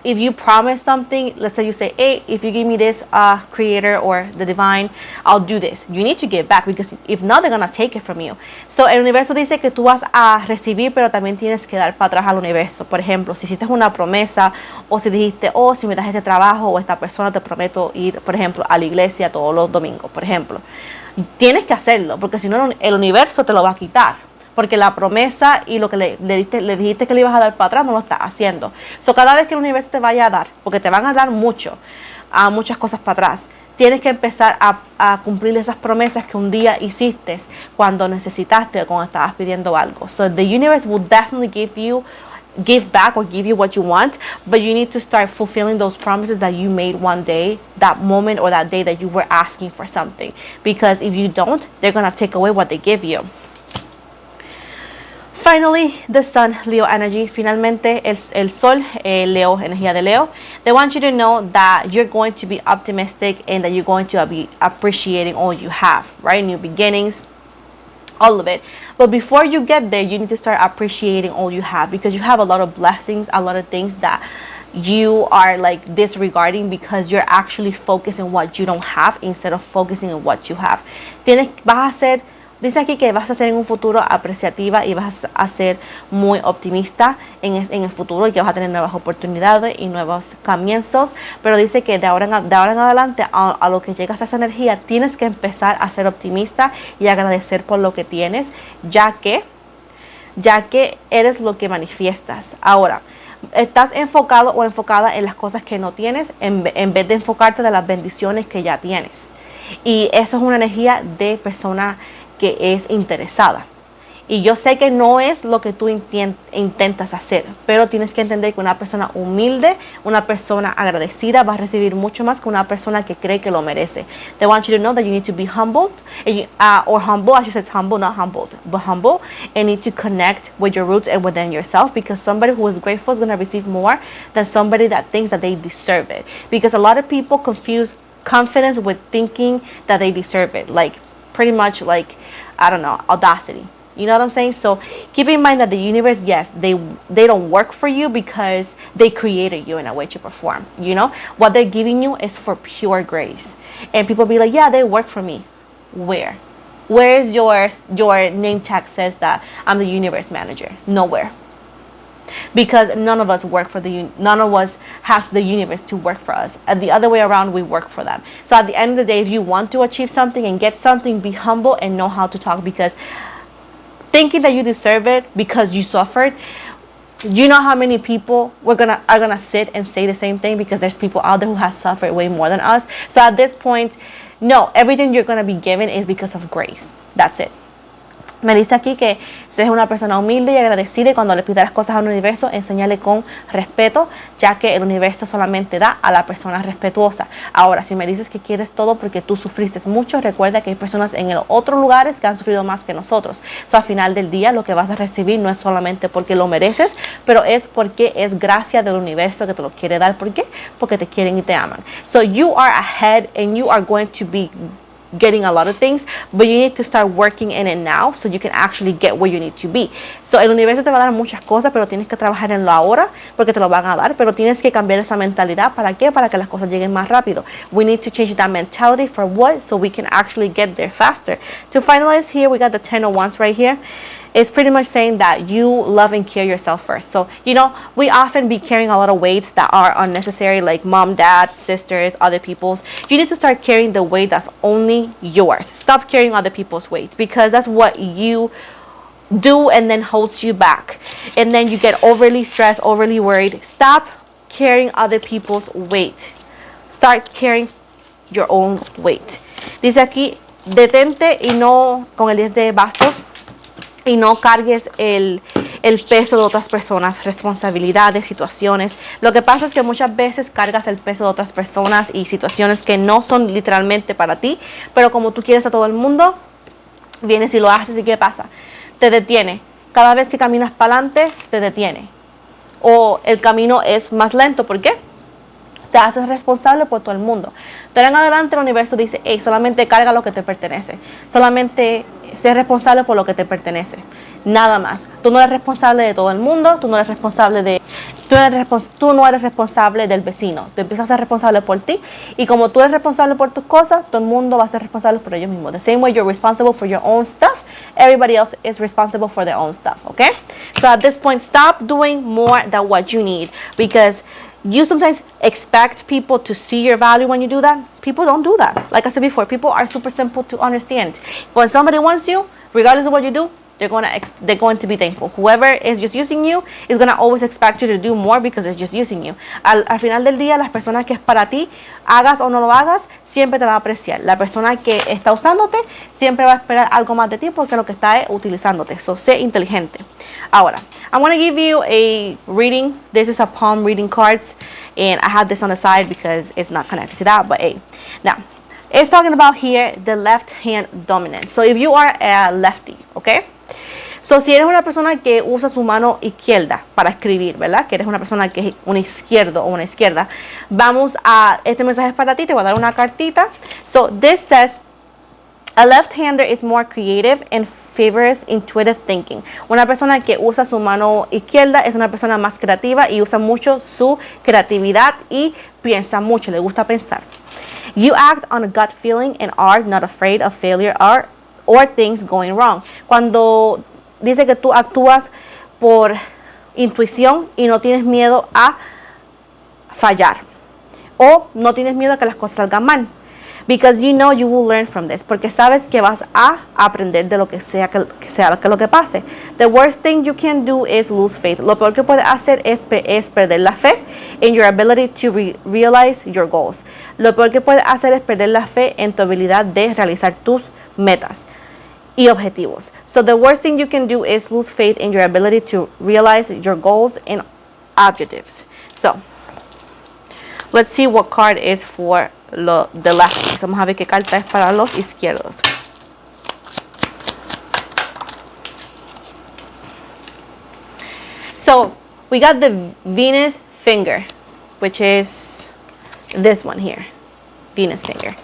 If you promise something, let's say you say, hey, if you give me this, creator or the divine, I'll do this. You need to give back, because if not, they're going to take it from you. So, el universo dice que tú vas a recibir, pero también tienes que dar para atrás al universo. Por ejemplo, si hiciste una promesa, o si dijiste, oh, si me das este trabajo o esta persona, te prometo ir, por ejemplo, a la iglesia todos los domingos, por ejemplo. Tienes que hacerlo, porque si no, el universo te lo va a quitar. Porque la promesa y lo que le dijiste que le ibas a dar para atrás no lo estás haciendo. So, cada vez que el universo te vaya a dar, porque te van a dar muchas cosas para atrás, tienes que empezar a cumplir esas promesas que un día hiciste cuando necesitaste o cuando estabas pidiendo algo. So, the universe will definitely give back or give you what you want, but you need to start fulfilling those promises that you made one day, that moment or that day that you were asking for something. Because if you don't, they're going to take away what they give you. Finally, the Sun, Leo energy. Finalmente, el Sol, Leo, energía de Leo. They want you to know that you're going to be optimistic and that you're going to be appreciating all you have, right? New beginnings, all of it. But before you get there, you need to start appreciating all you have, because you have a lot of blessings, a lot of things that you are like disregarding because you're actually focusing on what you don't have instead of focusing on what you have. Dice aquí que vas a ser en un futuro apreciativa y vas a ser muy optimista en el futuro, y que vas a tener nuevas oportunidades y nuevos comienzos. Pero dice que de ahora en adelante, a lo que llegas a esa energía, tienes que empezar a ser optimista y agradecer por lo que tienes, ya que eres lo que manifiestas. Ahora, estás enfocado o enfocada en las cosas que no tienes en vez de enfocarte de las bendiciones que ya tienes. Y eso es una energía de persona que es interesada. Y yo sé que no es lo que tú intentas hacer, pero tienes que entender que una persona humilde, una persona agradecida va a recibir mucho más que una persona que cree que lo merece. They want you to know that you need to be humbled, or humble, I should say it's humble, not humbled, but humble, and need to connect with your roots and within yourself, because somebody who is grateful is going to receive more than somebody that thinks that they deserve it. Because a lot of people confuse confidence with thinking that they deserve it, like pretty much like, I don't know, audacity. You know what I'm saying? So keep in mind that the universe, yes, they don't work for you because they created you in a way, shape, or form. You know, what they're giving you is for pure grace. And people be like, yeah, they work for me. Where? Where is your name tag says that I'm the universe manager? Nowhere. Because none of us work for none of us has the universe to work for us. And the other way around, we work for them. So at the end of the day, if you want to achieve something and get something, be humble and know how to talk, because thinking that you deserve it because you suffered, you know how many people are gonna sit and say the same thing, because there's people out there who have suffered way more than us. So at this point, no, everything you're gonna be given is because of grace. That's it. Me dice aquí que seas una persona humilde y agradecida y cuando le pidas las cosas al universo, enséñale con respeto, ya que el universo solamente da a la persona respetuosa. Ahora, si me dices que quieres todo porque tú sufriste mucho, recuerda que hay personas en otros lugares que han sufrido más que nosotros. Al final del día, lo que vas a recibir no es solamente porque lo mereces, pero es porque es gracia del universo que te lo quiere dar. ¿Por qué? Porque te quieren y te aman. So you are ahead and you are going to be getting a lot of things, but you need to start working in it now so you can actually get where you need to be. So el universo te va a dar muchas cosas, pero tienes que trabajar en lo ahora porque te lo van a dar, pero tienes que cambiar esa mentalidad. ¿Para qué? Para que las cosas lleguen más rápido. We need to change that mentality for what? So we can actually get there faster. To finalize here, we got the 10 of Wands right here. It's pretty much saying that you love and care yourself first. So, you know, we often be carrying a lot of weights that are unnecessary, like mom, dad, sisters, other people's. You need to start carrying the weight that's only yours. Stop carrying other people's weight because that's what you do and then holds you back. And then you get overly stressed, overly worried. Stop carrying other people's weight. Start carrying your own weight. Dice aquí, detente y no, con el 10 de bastos, y no cargues el peso de otras personas, responsabilidades, situaciones. Lo que pasa es que muchas veces cargas el peso de otras personas y situaciones que no son literalmente para ti, pero como tú quieres a todo el mundo, vienes y lo haces y ¿qué pasa? Te detiene. Cada vez que caminas para adelante, te detiene. O el camino es más lento. ¿Por qué? Te haces responsable por todo el mundo. De ahora en adelante el universo dice, hey, solamente carga lo que te pertenece. Solamente sé responsable por lo que te pertenece. Nada más. Tú no eres responsable de todo el mundo. Tú no eres responsable del vecino. Te empiezas a ser responsable por ti. Y como tú eres responsable por tus cosas, todo el mundo va a ser responsable por ellos mismos. The same way you're responsible for your own stuff, everybody else is responsible for their own stuff. Okay? So at this point, stop doing more than what you need. Because you sometimes expect people to see your value when you do that. People don't do that. Like I said before, people are super simple to understand. When somebody wants you, regardless of what you do, they're going to be thankful. Whoever is just using you is going to always expect you to do more because they're just using you. Al final del día, las personas que es para ti, hagas o no lo hagas, siempre te va a apreciar. La persona que está usándote siempre va a esperar algo más de ti porque lo que está es utilizándote. So, sé inteligente. Ahora, I'm going to give you a reading. This is a palm reading cards. And I have this on the side because it's not connected to that. But hey, now, it's talking about here the left hand dominance. So if you are a lefty, okay? So, si eres una persona que usa su mano izquierda para escribir, ¿verdad? Que eres una persona que es un izquierdo o una izquierda. Vamos a, este mensaje es para ti, te voy a dar una cartita. So, this says, a left-hander is more creative and favors intuitive thinking. Una persona que usa su mano izquierda es una persona más creativa y usa mucho su creatividad y piensa mucho, le gusta pensar. You act on a gut feeling and are not afraid of failure or things going wrong. Cuando dice que tú actúas por intuición y no tienes miedo a fallar o no tienes miedo a que las cosas salgan mal. Because you know you will learn from this. Porque sabes que vas a aprender de lo que sea lo que pase. The worst thing you can do is lose faith. Lo peor que puedes hacer es perder la fe in your ability to realize your goals. Lo peor que puedes hacer es perder la fe en tu habilidad de realizar tus metas y objetivos. So the worst thing you can do is lose faith in your ability to realize your goals and objectives. So, let's see what card is for the lefties. Vamos a ver qué carta es para los izquierdos. So, we got the Venus finger, which is this one here. Venus finger.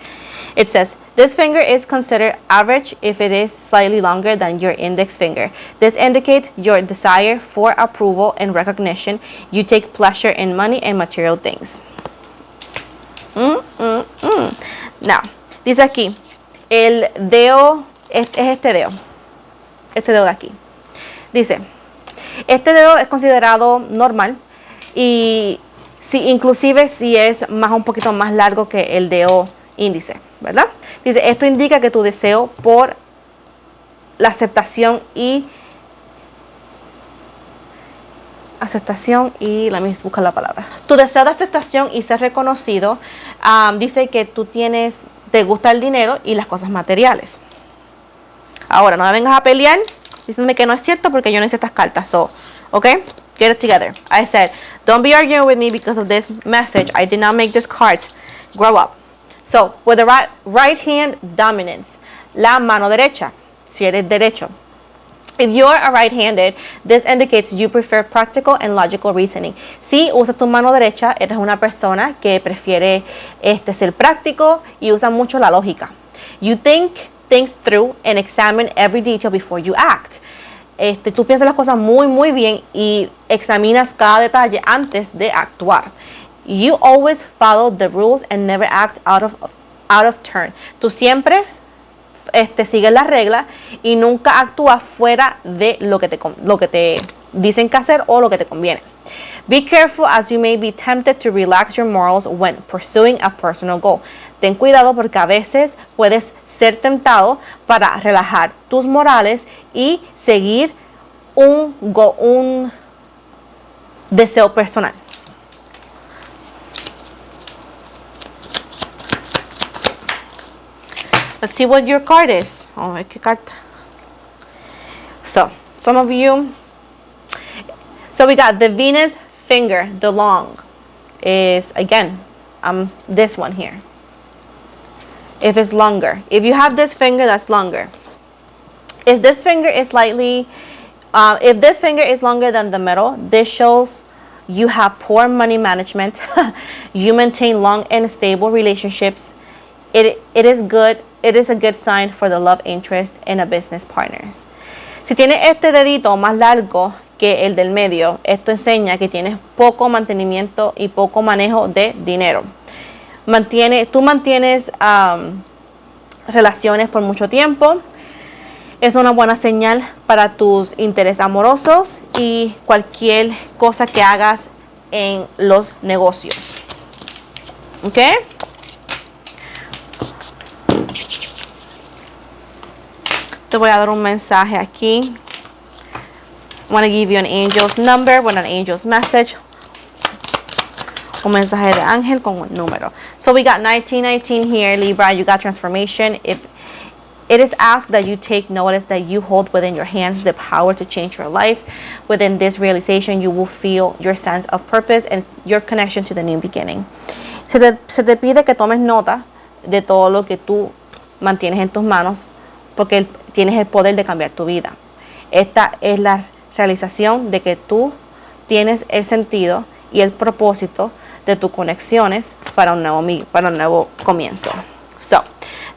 It says, this finger is considered average if it is slightly longer than your index finger. This indicates your desire for approval and recognition. You take pleasure in money and material things. Now, dice aquí, el dedo, es este dedo de aquí. Dice, este dedo es considerado normal y inclusive si es un poquito más largo que el dedo índice, ¿verdad? Dice, esto indica que tu deseo por la aceptación y let me buscar la palabra. Tu deseo de aceptación y ser reconocido, dice que tú te gusta el dinero y las cosas materiales. Ahora, no me vengas a pelear diciéndome que no es cierto porque yo no hice estas cartas. So, okay? Get it together. I said, don't be arguing with me because of this message. I did not make these cards. Grow up. So, with the right hand dominance, la mano derecha, si eres derecho. If you're a right-handed, this indicates you prefer practical and logical reasoning. Si usas tu mano derecha, eres una persona que prefiere ser práctico y usa mucho la lógica. You think things through and examine every detail before you act. Tú piensas las cosas muy bien y examinas cada detalle antes de actuar. You always follow the rules and never act out of turn. Tú siempre sigues las reglas y nunca actúas fuera de lo que te dicen que hacer o lo que te conviene. Be careful as you may be tempted to relax your morals when pursuing a personal goal. Ten cuidado porque a veces puedes ser tentado para relajar tus morales y seguir un deseo personal. Let's see what your card is. Oh, qué carta. So, some of you. So we got the Venus finger, the long, is again, this one here. If it's longer, if you have this finger, that's longer. If this finger is slightly, if this finger is longer than the middle, this shows you have poor money management. You maintain long and stable relationships. It is a good sign for the love interest in a business partners. Si tienes este dedito más largo que el del medio, esto enseña que tienes poco mantenimiento y poco manejo de dinero. Tú mantienes relaciones por mucho tiempo. Es una buena señal para tus intereses amorosos y cualquier cosa que hagas en los negocios. ¿Ok? Te voy a dar un mensaje aquí. I want to give you an angel's number, an angel's message. Un mensaje de ángel con un número. So we got 1919 here, Libra. You got transformation. If it is asked that you take notice that you hold within your hands the power to change your life. Within this realization, you will feel your sense of purpose and your connection to the new beginning. Se te pide que tomes nota de todo lo que tú mantienes en tus manos, porque tienes el poder de cambiar tu vida. Esta es la realización de que tú tienes el sentido y el propósito de tus conexiones para un nuevo comienzo. So,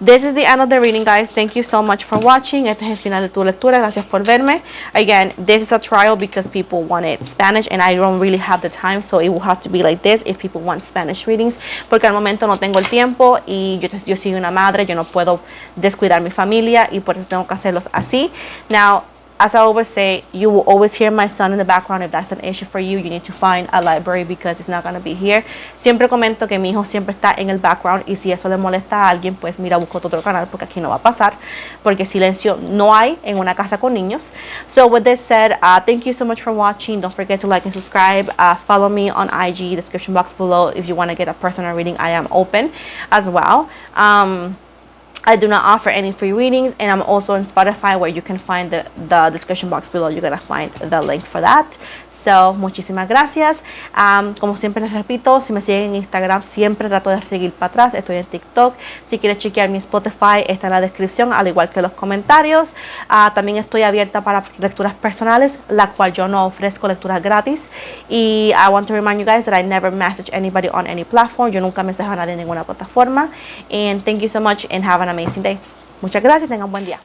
this is the end of the reading, guys. Thank you so much for watching. Este es el final de tu lectura. Gracias por verme. Again, this is a trial because people wanted Spanish and I don't really have the time, so it will have to be like this if people want Spanish readings, porque al momento no tengo el tiempo y yo soy una madre, yo no puedo descuidar mi familia y por eso tengo que hacerlos así. Now, as I always say, you will always hear my son in the background. If that's an issue for you, you need to find a library because it's not going to be here. Siempre comento que mi hijo siempre está en el background y si eso le molesta a alguien, pues mira, busco otro canal porque aquí no va a pasar, porque silencio no hay en una casa con niños. So with this said, thank you so much for watching. Don't forget to like and subscribe. Follow me on IG, description box below. If you want to get a personal reading, I am open as well. I do not offer any free readings, and I'm also on Spotify where you can find the description box below. You're gonna find the link for that. So, muchísimas gracias. Como siempre les repito, si me siguen en Instagram, siempre trato de seguir para atrás. Estoy en TikTok. Si quieres chequear mi Spotify, está en la descripción, al igual que los comentarios. También estoy abierta para lecturas personales, la cual yo no ofrezco lecturas gratis. Y I want to remind you guys that I never message anybody on any platform. Yo nunca mensajo a nadie en ninguna plataforma. And thank you so much and have an amazing day. Muchas gracias y tengan un buen día.